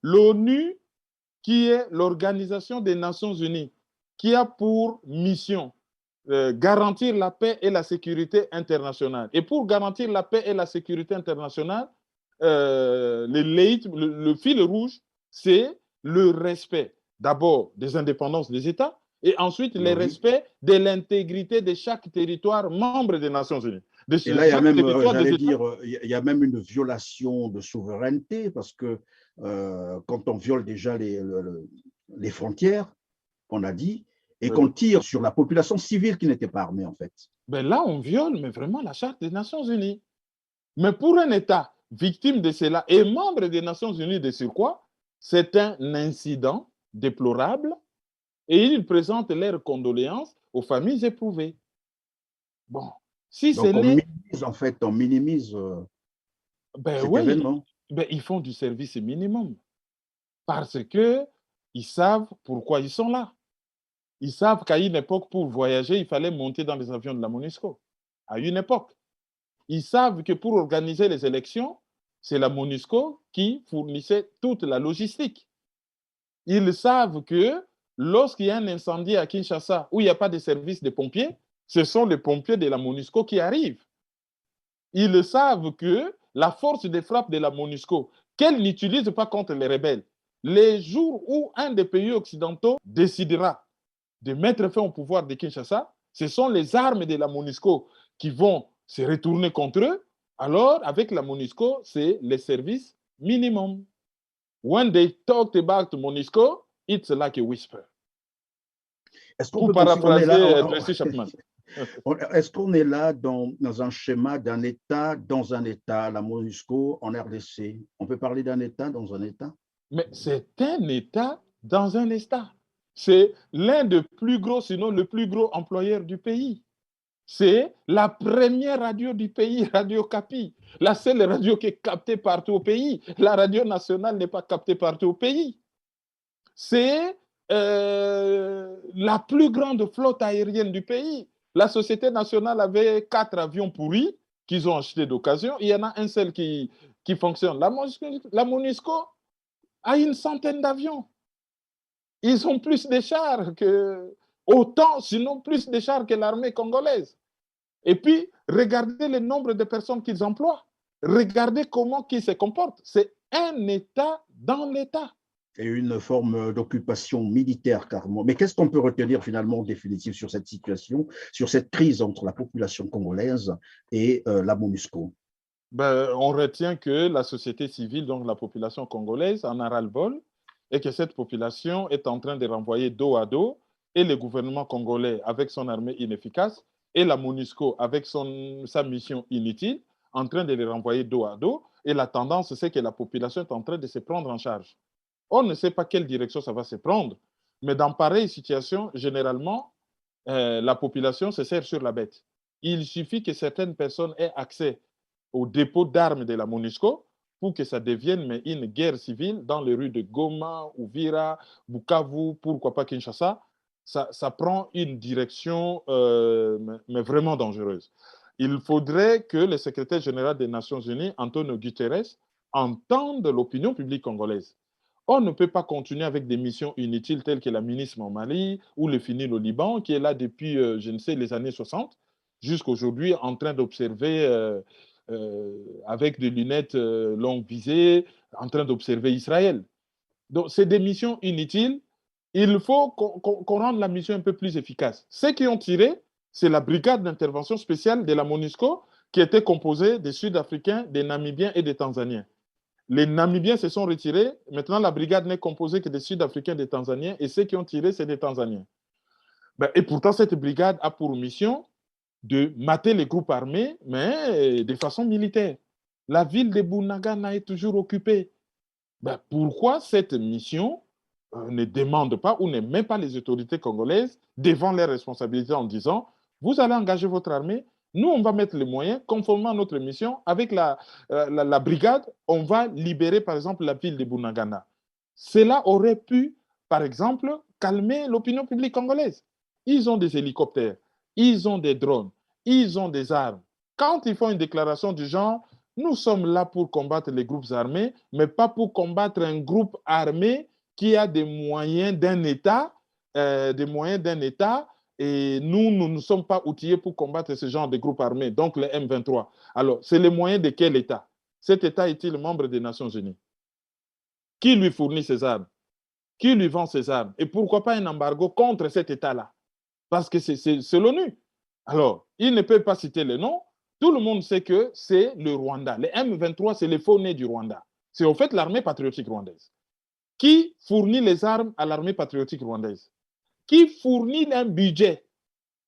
l'ONU, qui est l'Organisation des Nations Unies, qui a pour mission garantir la paix et la sécurité internationale. Et pour garantir la paix et la sécurité internationale, le fil rouge, c'est le respect d'abord des indépendances des États et ensuite le Oui. respect de l'intégrité de chaque territoire membre des Nations Unies. De Et là, il y a chaque même, territoire des j'allais États. dire, il y a même une violation de souveraineté parce que quand on viole déjà les frontières, on a dit, et Oui, qu'on oui. tire sur la population civile qui n'était pas armée, en fait. Ben là, on viole mais vraiment la Charte des Nations Unies. Mais pour un État victime de cela et membre des Nations Unies de surcroît, c'est un incident déplorable et ils présentent leurs condoléances aux familles éprouvées. Bon, si ce Donc, on n'est, minimise, en fait, on minimise ben cet oui, événement. ben ils font du service minimum parce que ils savent pourquoi ils sont là. Ils savent qu'à une époque, pour voyager, il fallait monter dans les avions de la MONUSCO. À une époque. Ils savent que pour organiser les élections, c'est la MONUSCO qui fournissait toute la logistique. Ils savent que lorsqu'il y a un incendie à Kinshasa où il n'y a pas de service de pompiers, ce sont les pompiers de la MONUSCO qui arrivent. Ils savent que la force de frappe de la MONUSCO, qu'elle n'utilise pas contre les rebelles, les jours où un des pays occidentaux décidera de mettre fin au pouvoir de Kinshasa, ce sont les armes de la MONUSCO qui vont se retourner contre eux. Alors, avec la MONUSCO, c'est les services minimum. When they talk about MONUSCO, it's like a whisper. Est-ce qu'on Pour peut considérer, on est là, paraphraser Tracy Chapman. est-ce qu'on est là dans un schéma d'un État dans un État, la MONUSCO en RDC? On peut parler d'un État dans un État? Mais c'est un État dans un État. C'est l'un des plus gros, sinon le plus gros employeur du pays. C'est la première radio du pays, Radio Capi. La seule radio qui est captée partout au pays. La radio nationale n'est pas captée partout au pays. C'est la plus grande flotte aérienne du pays. La Société nationale avait 4 avions pourris qu'ils ont achetés d'occasion. Il y en a un seul qui fonctionne. La MONUSCO a une centaine d'avions. Ils ont plus de chars que, autant, sinon plus de chars que l'armée congolaise. Et puis, regardez le nombre de personnes qu'ils emploient. Regardez comment ils se comportent. C'est un État dans l'État. Et une forme d'occupation militaire carrément. Mais qu'est-ce qu'on peut retenir finalement en définitive sur cette situation, sur cette crise entre la population congolaise et la MONUSCO? Ben, on retient que la société civile, donc la population congolaise, en a ras-le-bol et que cette population est en train de renvoyer dos à dos et le gouvernement congolais avec son armée inefficace et la MONUSCO avec sa mission inutile, en train de les renvoyer dos à dos. Et la tendance, c'est que la population est en train de se prendre en charge. On ne sait pas quelle direction ça va se prendre, mais dans pareille situation, généralement, la population se serre sur la bête. Il suffit que certaines personnes aient accès au dépôt d'armes de la MONUSCO pour que ça devienne mais, une guerre civile dans les rues de Goma, Uvira, Bukavu, pourquoi pas Kinshasa. Ça prend une direction mais vraiment dangereuse. Il faudrait que le secrétaire général des Nations Unies, Antonio Guterres, entende l'opinion publique congolaise. On ne peut pas continuer avec des missions inutiles telles que la MINISM en Mali ou le FINIL au Liban, qui est là depuis, je ne sais, les années 60, jusqu'à aujourd'hui, en train d'observer avec des lunettes longue visée, en train d'observer Israël. Donc, c'est des missions inutiles. Il faut qu'on rende la mission un peu plus efficace. Ceux qui ont tiré, c'est la brigade d'intervention spéciale de la MONUSCO, qui était composée des Sud-Africains, des Namibiens et des Tanzaniens. Les Namibiens se sont retirés. Maintenant, la brigade n'est composée que des Sud-Africains et des Tanzaniens. Et ceux qui ont tiré, c'est des Tanzaniens. Et pourtant, cette brigade a pour mission de mater les groupes armés, mais de façon militaire. La ville de Bunagana est toujours occupée. Pourquoi cette mission ne demande pas ou ne met pas les autorités congolaises devant leurs responsabilités en disant « Vous allez engager votre armée, nous, on va mettre les moyens, conformément à notre mission, avec la brigade, on va libérer, par exemple, la ville de Bunagana. » Cela aurait pu, par exemple, calmer l'opinion publique congolaise. Ils ont des hélicoptères, ils ont des drones, ils ont des armes. Quand ils font une déclaration du genre « Nous sommes là pour combattre les groupes armés, mais pas pour combattre un groupe armé qui a des moyens d'un État, et nous ne sommes pas outillés pour combattre ce genre de groupes armés, donc le M23. » Alors, c'est les moyens de quel État? Cet État est-il membre des Nations Unies? Qui lui fournit ses armes? Qui lui vend ses armes? Et pourquoi pas un embargo contre cet État-là? Parce que c'est l'ONU. Alors, il ne peut pas citer les noms. Tout le monde sait que c'est le Rwanda. Les M23, c'est les faux-nés du Rwanda. C'est au fait l'armée patriotique rwandaise. Qui fournit les armes à l'armée patriotique rwandaise? Qui fournit un budget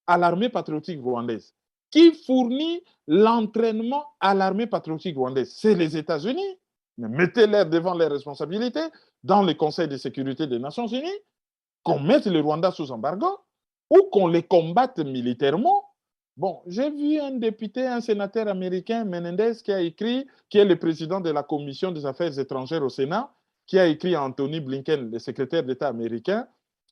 à l'armée patriotique rwandaise? Qui fournit l'entraînement à l'armée patriotique rwandaise? C'est les États-Unis. Mettez-les devant les responsabilités dans le Conseil de sécurité des Nations Unies, qu'on mette le Rwanda sous embargo ou qu'on les combatte militairement. Bon, j'ai vu un député, un sénateur américain, Menendez, qui a écrit, qui est le président de la Commission des affaires étrangères au Sénat, qui a écrit à Anthony Blinken, le secrétaire d'État américain,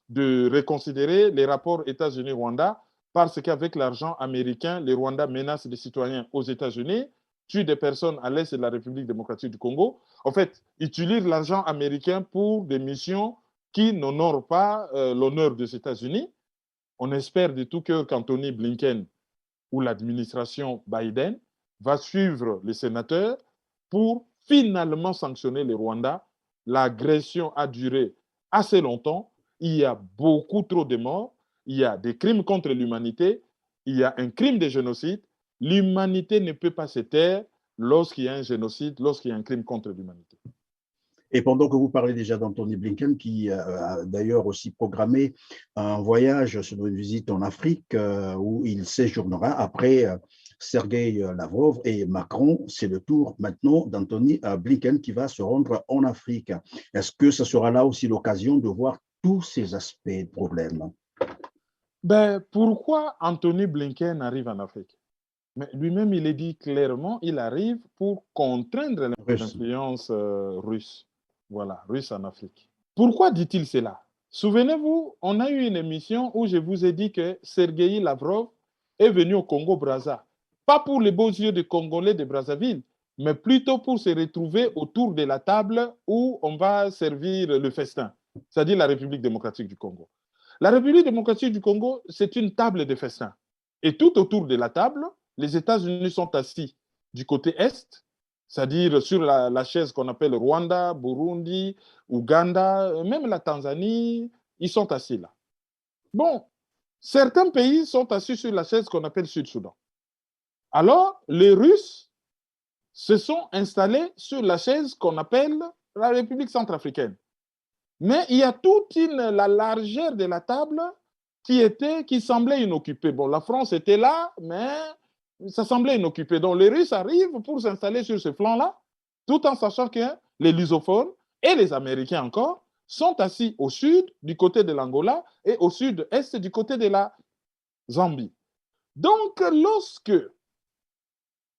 de reconsidérer les rapports États-Unis-Rwanda parce qu'avec l'argent américain, le Rwanda menace des citoyens aux États-Unis, tue des personnes à l'est de la République démocratique du Congo. En fait, utilise l'argent américain pour des missions qui n'honorent pas l'honneur des États-Unis. On espère de tout cœur qu'Anthony Blinken ou l'administration Biden va suivre les sénateurs pour finalement sanctionner le Rwanda. L'agression a duré assez longtemps. Il y a beaucoup trop de morts. Il y a des crimes contre l'humanité. Il y a un crime de génocide. L'humanité ne peut pas se taire lorsqu'il y a un génocide, lorsqu'il y a un crime contre l'humanité. Et pendant que vous parlez déjà d'Anthony Blinken, qui a d'ailleurs aussi programmé un voyage sur une visite en Afrique où il séjournera après Sergueï Lavrov et Macron, c'est le tour maintenant d'Anthony Blinken qui va se rendre en Afrique. Est-ce que ce sera là aussi l'occasion de voir tous ces aspects de problème? Pourquoi Anthony Blinken arrive en Afrique? Mais lui-même, il est dit clairement, il arrive pour contraindre l'influence russe. Voilà, russe en Afrique. Pourquoi dit-il cela? Souvenez-vous, on a eu une émission où je vous ai dit que Sergueï Lavrov est venu au Congo-Brazza. Pas pour les beaux yeux des Congolais de Brazzaville, mais plutôt pour se retrouver autour de la table où on va servir le festin, c'est-à-dire la République démocratique du Congo. La République démocratique du Congo, c'est une table de festin. Et tout autour de la table, les États-Unis sont assis du côté est, c'est-à-dire sur la chaise qu'on appelle Rwanda, Burundi, Ouganda, même la Tanzanie, ils sont assis là. Bon, certains pays sont assis sur la chaise qu'on appelle Sud-Soudan. Alors, les Russes se sont installés sur la chaise qu'on appelle la République centrafricaine. Mais il y a toute la largeur de la table qui semblait inoccupée. Bon, la France était là, mais ça semblait inoccupé. Donc, les Russes arrivent pour s'installer sur ce flanc-là, tout en sachant que les lusophones et les Américains encore sont assis au sud, du côté de l'Angola, et au sud-est, du côté de la Zambie. Donc, lorsque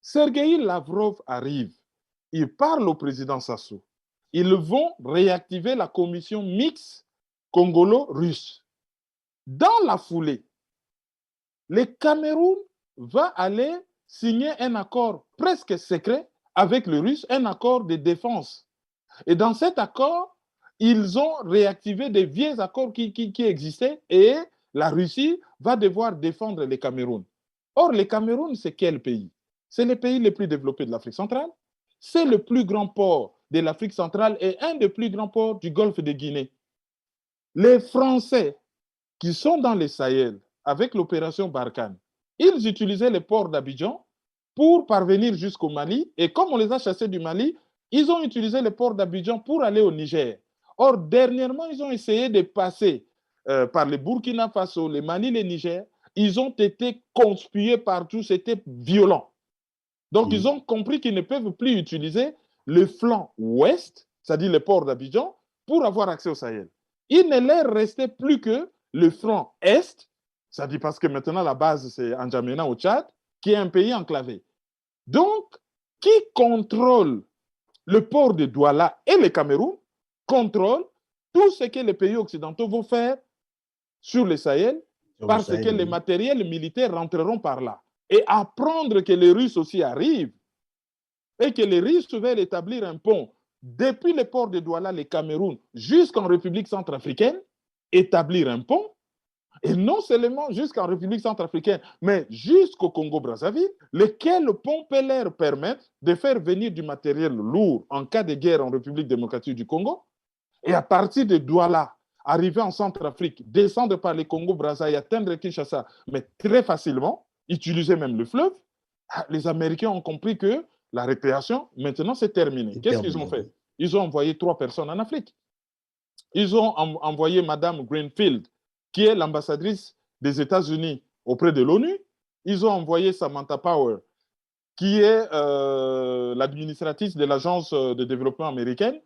Sergueï Lavrov arrive, il parle au président Sassou. Ils vont réactiver la commission mixte congolo-russe. Dans la foulée, le Cameroun va aller signer un accord presque secret avec le Russe, un accord de défense. Et dans cet accord, ils ont réactivé des vieux accords qui existaient et la Russie va devoir défendre le Cameroun. Or, le Cameroun, c'est quel pays? C'est le pays le plus développé de l'Afrique centrale. C'est le plus grand port de l'Afrique centrale et un des plus grands ports du golfe de Guinée. Les Français qui sont dans les Sahel avec l'opération Barkhane, ils utilisaient les ports d'Abidjan pour parvenir jusqu'au Mali. Et comme on les a chassés du Mali, ils ont utilisé les ports d'Abidjan pour aller au Niger. Or, dernièrement, ils ont essayé de passer par le Burkina Faso, le Mali, le Niger. Ils ont été conspués partout, c'était violent. Donc, ils ont compris qu'ils ne peuvent plus utiliser le flanc ouest, c'est-à-dire les ports d'Abidjan, pour avoir accès au Sahel. Il ne leur restait plus que le flanc est, c'est-à-dire parce que maintenant la base c'est N'Djamena au Tchad, qui est un pays enclavé. Donc, qui contrôle le port de Douala et le Cameroun contrôle tout ce que les pays occidentaux vont faire sur le Sahel, parce que les matériels militaires rentreront par là. Et apprendre que les Russes aussi arrivent et que les Russes veulent établir un pont depuis le port de Douala, le Cameroun, jusqu'en République centrafricaine, établir un pont, et non seulement jusqu'en République centrafricaine, mais jusqu'au Congo-Brazzaville, lequel pont peut leur permettre de faire venir du matériel lourd en cas de guerre en République démocratique du Congo, et à partir de Douala, arriver en Centrafrique, descendre par le Congo-Brazzaville, atteindre Kinshasa, mais très facilement, utiliser même le fleuve. Les Américains ont compris que la récréation, maintenant, c'est terminé. Qu'est-ce qu'ils ont fait? Ils ont envoyé 3 personnes en Afrique. Ils ont envoyé Madame Greenfield, qui est l'ambassadrice des États-Unis auprès de l'ONU. Ils ont envoyé Samantha Power, qui est l'administratrice de l'Agence de développement américaine,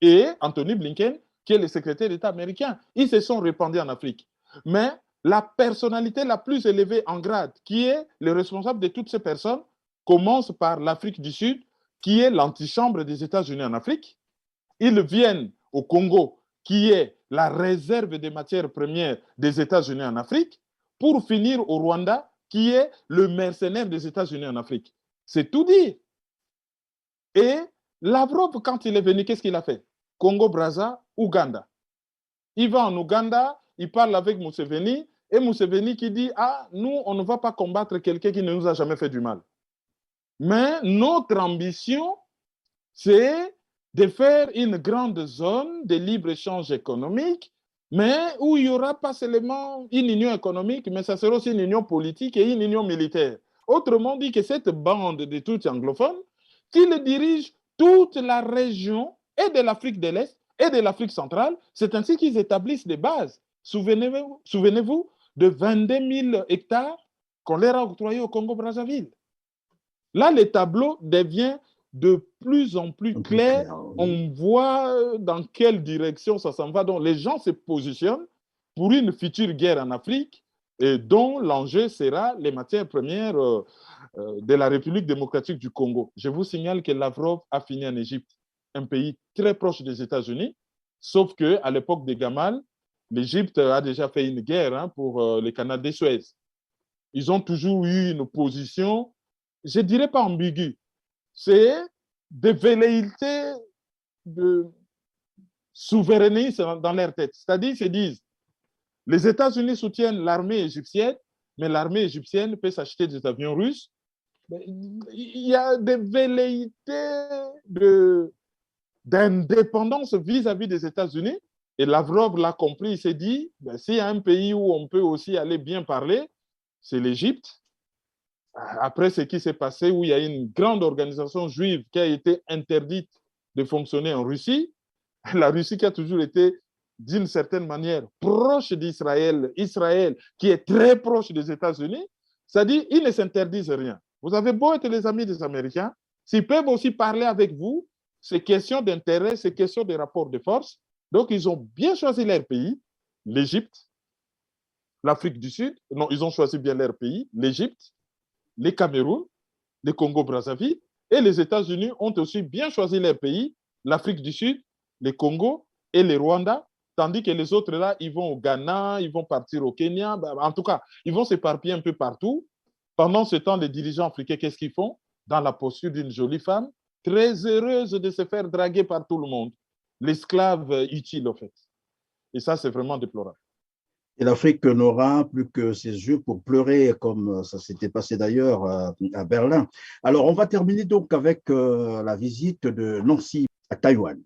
et Anthony Blinken, qui est le secrétaire d'État américain. Ils se sont répandus en Afrique. Mais la personnalité la plus élevée en grade, qui est le responsable de toutes ces personnes, commence par l'Afrique du Sud, qui est l'antichambre des États-Unis en Afrique. Ils viennent au Congo, qui est la réserve des matières premières des États-Unis en Afrique, pour finir au Rwanda, qui est le mercenaire des États-Unis en Afrique. C'est tout dire. Et Lavrov, quand il est venu, qu'est-ce qu'il a fait? Congo-Brazza, Ouganda. Il va en Ouganda, il parle avec Museveni, et Museveni qui dit « Ah, nous, on ne va pas combattre quelqu'un qui ne nous a jamais fait du mal. Mais notre ambition, c'est de faire une grande zone de libre-échange économique, mais où il n'y aura pas seulement une union économique, mais ça sera aussi une union politique et une union militaire. » Autrement dit que cette bande de tous anglophones, qui dirige toute la région et de l'Afrique de l'Est et de l'Afrique centrale, c'est ainsi qu'ils établissent des bases. Souvenez-vous de 22 000 hectares qu'on leur a octroyés au Congo-Brazzaville. Là, le tableau devient de plus en plus clair. On voit dans quelle direction ça s'en va. Donc, les gens se positionnent pour une future guerre en Afrique et dont l'enjeu sera les matières premières de la République démocratique du Congo. Je vous signale que Lavrov a fini en Égypte, un pays très proche des États-Unis, sauf qu'à l'époque de Gamal, l'Égypte a déjà fait une guerre pour le canal de Suez. Ils ont toujours eu une position, je ne dirais pas ambiguë, c'est des velléités de souverainisme dans leur tête. C'est-à-dire, ils se disent, les États-Unis soutiennent l'armée égyptienne, mais l'armée égyptienne peut s'acheter des avions russes. Il y a des velléités d'indépendance vis-à-vis des États-Unis. Et Lavrov l'a compris, il s'est dit, s'il y a un pays où on peut aussi aller bien parler, c'est l'Égypte. Après ce qui s'est passé, où il y a une grande organisation juive qui a été interdite de fonctionner en Russie, la Russie qui a toujours été, d'une certaine manière, proche d'Israël, Israël qui est très proche des États-Unis, c'est-à-dire ils ne s'interdisent rien. Vous avez beau être les amis des Américains, s'ils peuvent aussi parler avec vous, c'est question d'intérêt, c'est question de rapport de force. Donc, ils ont bien choisi leur pays, l'Égypte, l'Afrique du Sud. Non, ils ont choisi bien leur pays, l'Égypte, le Cameroun, le Congo-Brazzaville, et les États-Unis ont aussi bien choisi leur pays, l'Afrique du Sud, le Congo et le Rwanda, tandis que les autres là, ils vont au Ghana, ils vont partir au Kenya, en tout cas, ils vont s'éparpiller un peu partout. Pendant ce temps, les dirigeants africains, qu'est-ce qu'ils font? Dans la posture d'une jolie femme, très heureuse de se faire draguer par tout le monde. l'esclave utile, en fait. Et ça, c'est vraiment déplorable. Et l'Afrique n'aura plus que ses yeux pour pleurer, comme ça s'était passé d'ailleurs à Berlin. Alors, on va terminer donc avec la visite de Nancy à Taïwan.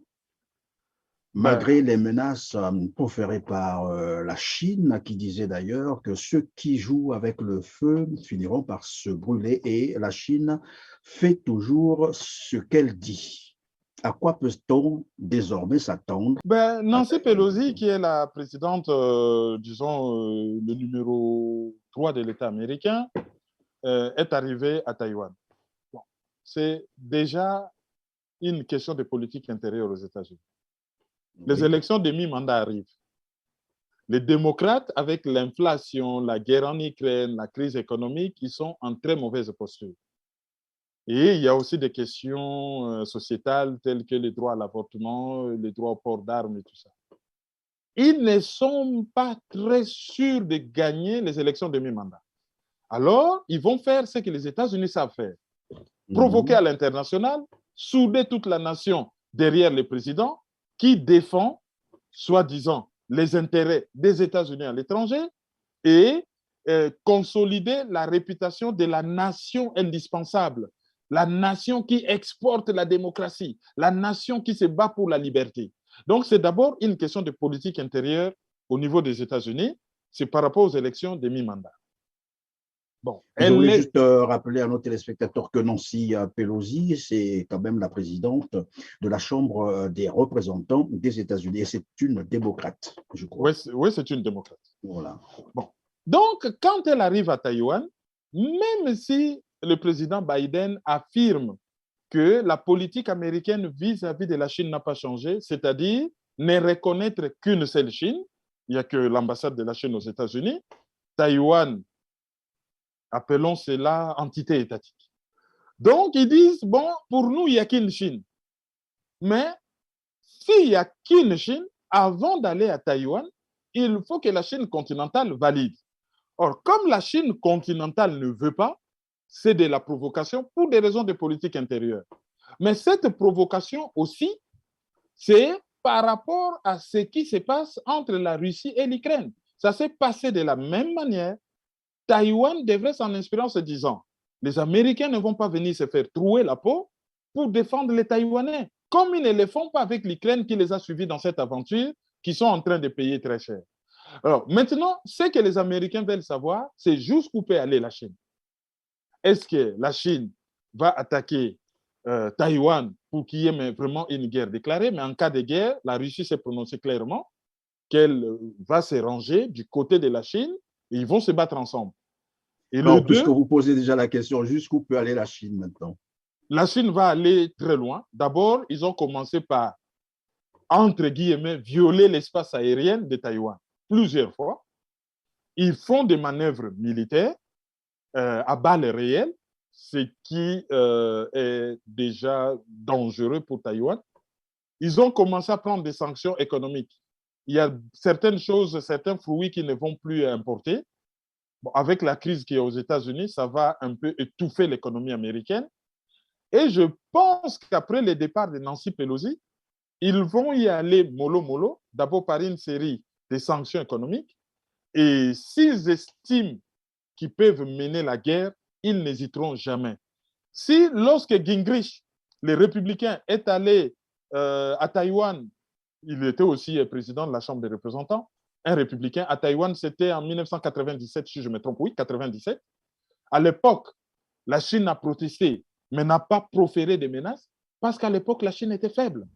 Ben, Malgré les menaces proférées par la Chine, qui disait d'ailleurs que ceux qui jouent avec le feu finiront par se brûler, et la Chine fait toujours ce qu'elle dit. À quoi peut-on désormais s'attendre à Nancy Taïwan Pelosi, maintenant? qui est la présidente, disons, le numéro 3 de l'État américain, est arrivée à Taïwan. Bon, c'est déjà une question de politique intérieure aux États-Unis. Les Oui. élections de mi-mandat arrivent. Les démocrates, avec l'inflation, la guerre en Ukraine, la crise économique, ils sont en très mauvaise posture. Et il y a aussi des questions sociétales telles que les droits à l'avortement, les droits au port d'armes et tout ça. Ils ne sont pas très sûrs de gagner les élections de mi-mandat. Alors, ils vont faire ce que les États-Unis savent faire. Provoquer à l'international, souder toute la nation derrière le président qui défend, soi-disant, les intérêts des États-Unis à l'étranger et consolider la réputation de la nation indispensable, la nation qui exporte la démocratie, la nation qui se bat pour la liberté. Donc, c'est d'abord une question de politique intérieure au niveau des États-Unis. C'est par rapport aux élections de mi-mandat. Bon, Et je voulais elle est. juste rappeler à nos téléspectateurs que Nancy Pelosi, c'est quand même la présidente de la Chambre des représentants des États-Unis. Et c'est une démocrate, je crois. Oui, c'est une démocrate. Voilà. Bon. Donc, quand elle arrive à Taïwan, même si le président Biden affirme que la politique américaine vis-à-vis de la Chine n'a pas changé, c'est-à-dire ne reconnaître qu'une seule Chine, il n'y a que l'ambassade de la Chine aux États-Unis, Taïwan, appelons cela entité étatique. Donc, ils disent, bon, pour nous, il n'y a qu'une Chine. Mais s'il n'y a qu'une Chine, avant d'aller à Taïwan, il faut que la Chine continentale valide. Or, comme la Chine continentale ne veut pas, c'est de la provocation pour des raisons de politique intérieure. Mais cette provocation aussi, c'est par rapport à ce qui se passe entre la Russie et l'Ukraine. Ça s'est passé de la même manière. Taïwan devrait s'en inspirer en se disant, les Américains ne vont pas venir se faire trouer la peau pour défendre les Taïwanais, comme ils ne le font pas avec l'Ukraine qui les a suivis dans cette aventure, qui sont en train de payer très cher. Alors, maintenant, ce que les Américains veulent savoir, c'est jusqu'où peut aller la Chine. Est-ce que la Chine va attaquer Taïwan pour qu'il y ait vraiment une guerre déclarée? Mais en cas de guerre, la Russie s'est prononcée clairement qu'elle va se ranger du côté de la Chine et ils vont se battre ensemble. Et le Alors, puisque deux, vous posez déjà la question, jusqu'où peut aller la Chine maintenant? la Chine va aller très loin. D'abord, ils ont commencé par, entre guillemets, violer l'espace aérien de Taïwan plusieurs fois. Ils font des manœuvres militaires à balles réelles, ce qui est déjà dangereux pour Taïwan. Ils ont commencé à prendre des sanctions économiques. Il y a certaines choses, certains fruits qui ne vont plus importer. Bon, avec la crise qui est aux États-Unis, ça va un peu étouffer l'économie américaine. Et je pense qu'après le départ de Nancy Pelosi, ils vont y aller mollo mollo, d'abord par une série de sanctions économiques. Et s'ils estiment qu'ils peuvent mener la guerre, ils n'hésiteront jamais. Si, lorsque Gingrich, le républicain, est allé à Taïwan, il était aussi président de la Chambre des représentants, un républicain. À Taïwan, c'était en 1997, si je me trompe, oui, 97. À l'époque, la Chine a protesté, mais n'a pas proféré de menaces, parce qu'à l'époque, la Chine était faible.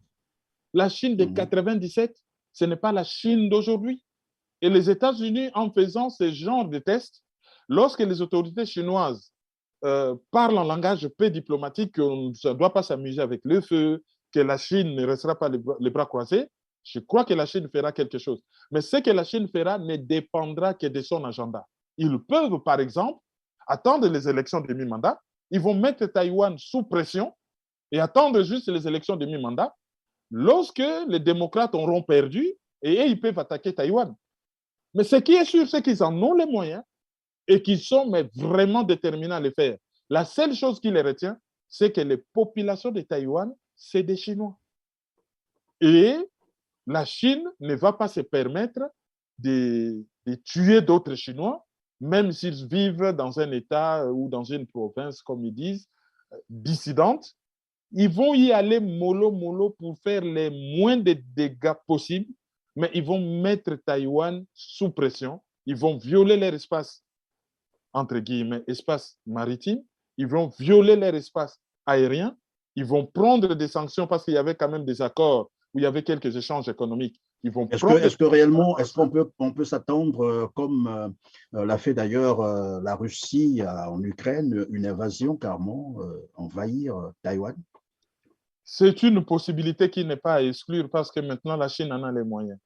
La Chine de 97, ce n'est pas la Chine d'aujourd'hui. Et les États-Unis, en faisant ce genre de tests, lorsque les autorités chinoises parlent en langage peu diplomatique, qu'on ne doit pas s'amuser avec le feu, que la Chine ne restera pas les bras croisés, je crois que la Chine fera quelque chose. Mais ce que la Chine fera ne dépendra que de son agenda. Ils peuvent, par exemple, attendre les élections de mi-mandat, ils vont mettre Taïwan sous pression et attendre juste les élections de mi-mandat. Lorsque les démocrates auront perdu, et ils peuvent attaquer Taïwan. Mais ce qui est sûr, c'est qu'ils en ont les moyens et qu'ils sont mais vraiment déterminés à le faire. La seule chose qui les retient, c'est que les populations de Taïwan, c'est des Chinois. Et la Chine ne va pas se permettre de tuer d'autres Chinois, même s'ils vivent dans un État ou dans une province, comme ils disent, dissidente. Ils vont y aller mollo mollo pour faire les moins de dégâts possibles, mais ils vont mettre Taïwan sous pression. Ils vont violer leur espace, entre guillemets, espace maritime. Ils vont violer leur espace aérien. Ils vont prendre des sanctions parce qu'il y avait quand même des accords où il y avait quelques échanges économiques. Ils vont prendre... Est-ce que réellement, est-ce qu'on peut, on peut s'attendre, comme l'a fait d'ailleurs la Russie en Ukraine, une invasion carrément, envahir Taïwan? C'est une possibilité qui n'est pas à exclure parce que maintenant la Chine en a les moyens.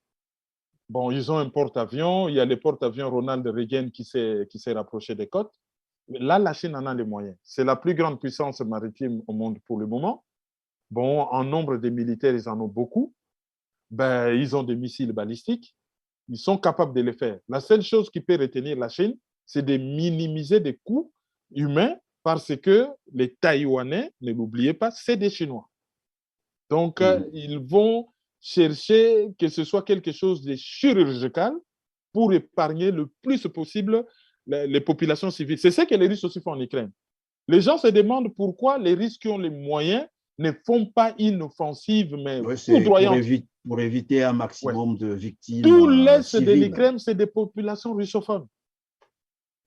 Bon, ils ont un porte-avions, il y a le porte-avions Ronald Reagan qui s'est rapproché des côtes. Là, la Chine en a les moyens. C'est la plus grande puissance maritime au monde pour le moment. Bon, en nombre de militaires, ils en ont beaucoup. Ben, ils ont des missiles balistiques. Ils sont capables de les faire. La seule chose qui peut retenir la Chine, c'est de minimiser des coûts humains parce que les Taïwanais, ne l'oubliez pas, c'est des Chinois. Donc, ils vont chercher que ce soit quelque chose de chirurgical pour épargner le plus possible les populations civiles. C'est ce que les Russes aussi font en Ukraine. Les gens se demandent pourquoi les Russes qui ont les moyens ne font pas une offensive, mais Oui, c'est foudroyante. pour éviter un Ouais. maximum de victimes Tout l'est de civiles. l'Ukraine, c'est des populations russophones.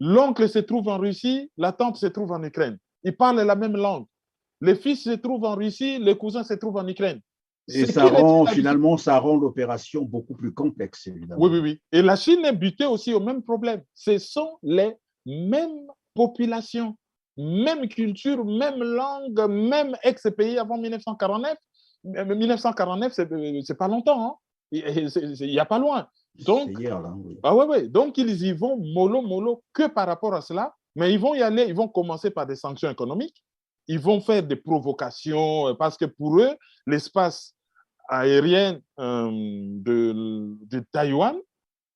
L'oncle se trouve en Russie, la tante se trouve en Ukraine. Ils parlent la même langue. Les fils se trouvent en Russie, les cousins se trouvent en Ukraine. Et ça rend, finalement, ça rend l'opération beaucoup plus complexe, évidemment. Oui, oui, oui. Et la Chine est butée aussi au même problème. Ce sont les mêmes populations, même culture, même langue, même ex-pays avant 1949. 1949, c'est pas longtemps, hein? Il n'y a pas loin. Donc, hier, là, oui. Ah ouais, ouais. Donc, ils y vont mollo, mollo que par rapport à cela, mais ils vont y aller, ils vont commencer par des sanctions économiques, ils vont faire des provocations, parce que pour eux, l'espace aérien de Taïwan,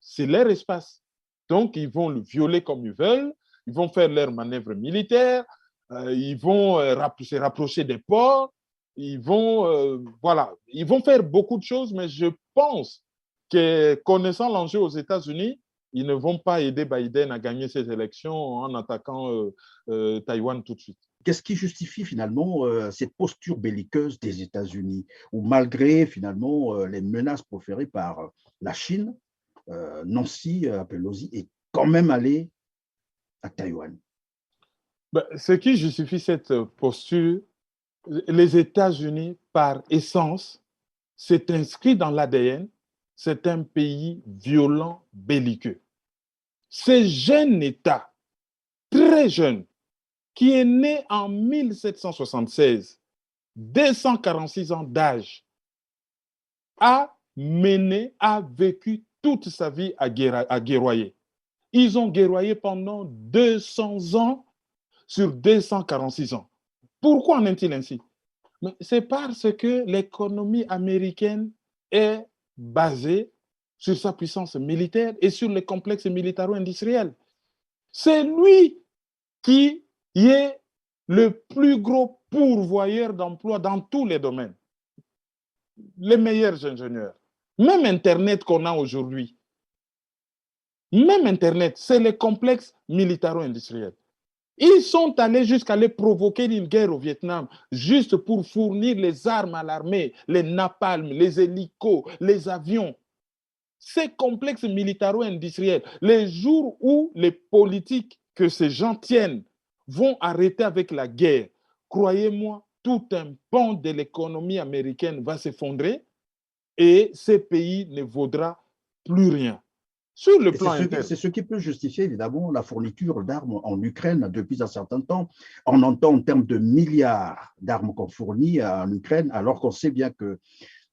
c'est leur espace. Donc, ils vont le violer comme ils veulent, ils vont faire leurs manœuvres militaires, ils vont se rapprocher des ports, ils vont, voilà, ils vont faire beaucoup de choses, mais je pense que connaissant l'enjeu aux États-Unis, ils ne vont pas aider Biden à gagner ces élections en attaquant Taïwan tout de suite. Qu'est-ce qui justifie finalement cette posture belliqueuse des États-Unis, où malgré finalement les menaces proférées par la Chine, Nancy Pelosi est quand même allée à Taïwan? Ben, ce qui justifie cette posture, les États-Unis, par essence, c'est inscrit dans l'ADN, c'est un pays violent, belliqueux. Ce jeune État, très jeune, qui est né en 1776, 246 ans d'âge, a vécu toute sa vie à guerroyer. Ils ont guerroyé pendant 200 ans sur 246 ans. Pourquoi en est-il ainsi? C'est parce que l'économie américaine est basée sur sa puissance militaire et sur les complexes militaro-industriels. C'est lui qui est le plus gros pourvoyeur d'emplois dans tous les domaines. Les meilleurs ingénieurs. Même Internet qu'on a aujourd'hui. Même Internet, c'est les complexes militaro-industriels. Ils sont allés jusqu'à aller provoquer une guerre au Vietnam, juste pour fournir les armes à l'armée, les napalms, les hélicos, les avions. Ces complexes militaro-industriels, les jours où les politiques que ces gens tiennent vont arrêter avec la guerre, croyez-moi, tout un pan de l'économie américaine va s'effondrer et ce pays ne vaudra plus rien. Sur le plan interne. C'est ce qui peut justifier évidemment la fourniture d'armes en Ukraine depuis un certain temps. On entend en termes de milliards d'armes qu'on fournit en Ukraine, alors qu'on sait bien que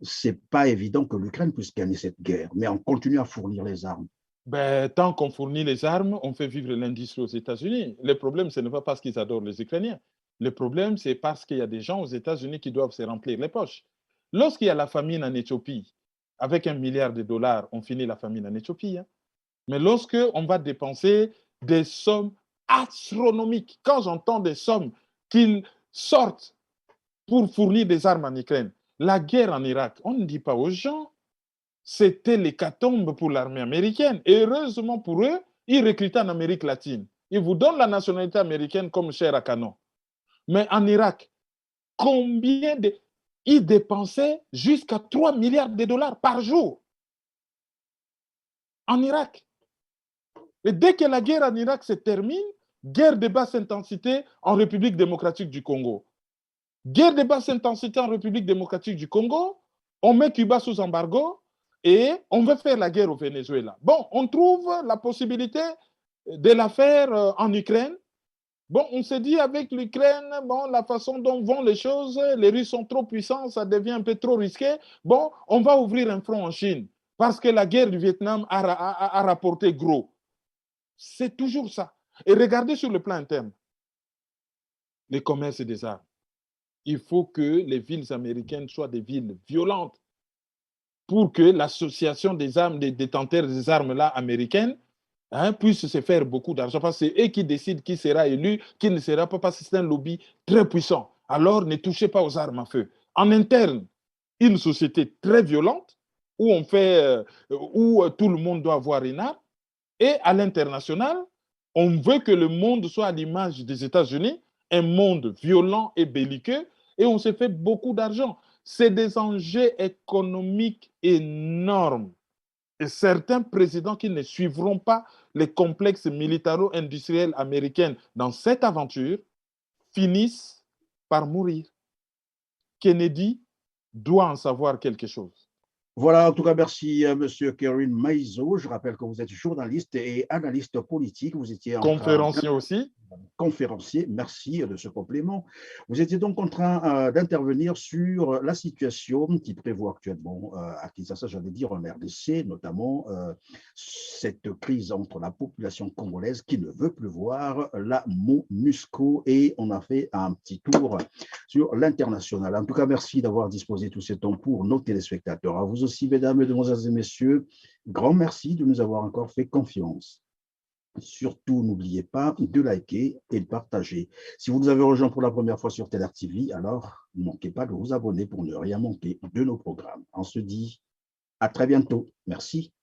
ce n'est pas évident que l'Ukraine puisse gagner cette guerre, mais on continue à fournir les armes. Ben, tant qu'on fournit les armes, on fait vivre l'industrie aux États-Unis. Le problème, ce n'est pas parce qu'ils adorent les Ukrainiens. Le problème, c'est parce qu'il y a des gens aux États-Unis qui doivent se remplir les poches. Lorsqu'il y a la famine en Éthiopie, avec $1 milliard, on finit la famine en Éthiopie. Hein. Mais lorsque on va dépenser des sommes astronomiques, quand j'entends des sommes qu'ils sortent pour fournir des armes en Ukraine, la guerre en Irak, on ne dit pas aux gens c'était l'hécatombe pour l'armée américaine. Et heureusement pour eux, ils recrutaient en Amérique latine. Ils vous donnent la nationalité américaine comme chair à canon. Mais en Irak, combien de... Ils dépensaient jusqu'à 3 milliards de dollars par jour en Irak. Et dès que la guerre en Irak se termine, guerre de basse intensité en République démocratique du Congo. Guerre de basse intensité en République démocratique du Congo, on met Cuba sous embargo et on veut faire la guerre au Venezuela. Bon, on trouve la possibilité de la faire en Ukraine. Bon, on s'est dit avec l'Ukraine, bon, la façon dont vont les choses, les Russes sont trop puissants, ça devient un peu trop risqué. Bon, on va ouvrir un front en Chine parce que la guerre du Vietnam a rapporté gros. C'est toujours ça. Et regardez sur le plan interne, les commerces des armes. Il faut que les villes américaines soient des villes violentes pour que l'association des armes, des détenteurs des armes-là américaines, puisse se faire beaucoup d'argent. Parce que c'est eux qui décident qui sera élu, qui ne sera pas, parce que c'est un lobby très puissant. Alors, ne touchez pas aux armes à feu. En interne, une société très violente, où tout le monde doit avoir une arme. Et à l'international, on veut que le monde soit à l'image des États-Unis, un monde violent et belliqueux, et on se fait beaucoup d'argent. C'est des enjeux économiques énormes. Et certains présidents qui ne suivront pas les complexes militaro-industriels américains dans cette aventure finissent par mourir. Kennedy doit en savoir quelque chose. Voilà, en tout cas, merci Monsieur Kerin Maizo. Je rappelle que vous êtes journaliste et analyste politique. Vous étiez en conférencier aussi. Conférencier, merci de ce complément. Vous étiez donc en train d'intervenir sur la situation qui prévaut actuellement à Kinshasa, j'allais dire en RDC, notamment cette crise entre la population congolaise qui ne veut plus voir la MONUSCO, et on a fait un petit tour sur l'international. En tout cas, merci d'avoir disposé tout ce temps pour nos téléspectateurs. À vous aussi, mesdames, mesdemoiselles et messieurs, grand merci de nous avoir encore fait confiance. Surtout, n'oubliez pas de liker et de partager. Si vous nous avez rejoint pour la première fois sur Teler TV, alors ne manquez pas de vous abonner pour ne rien manquer de nos programmes. On se dit à très bientôt. Merci.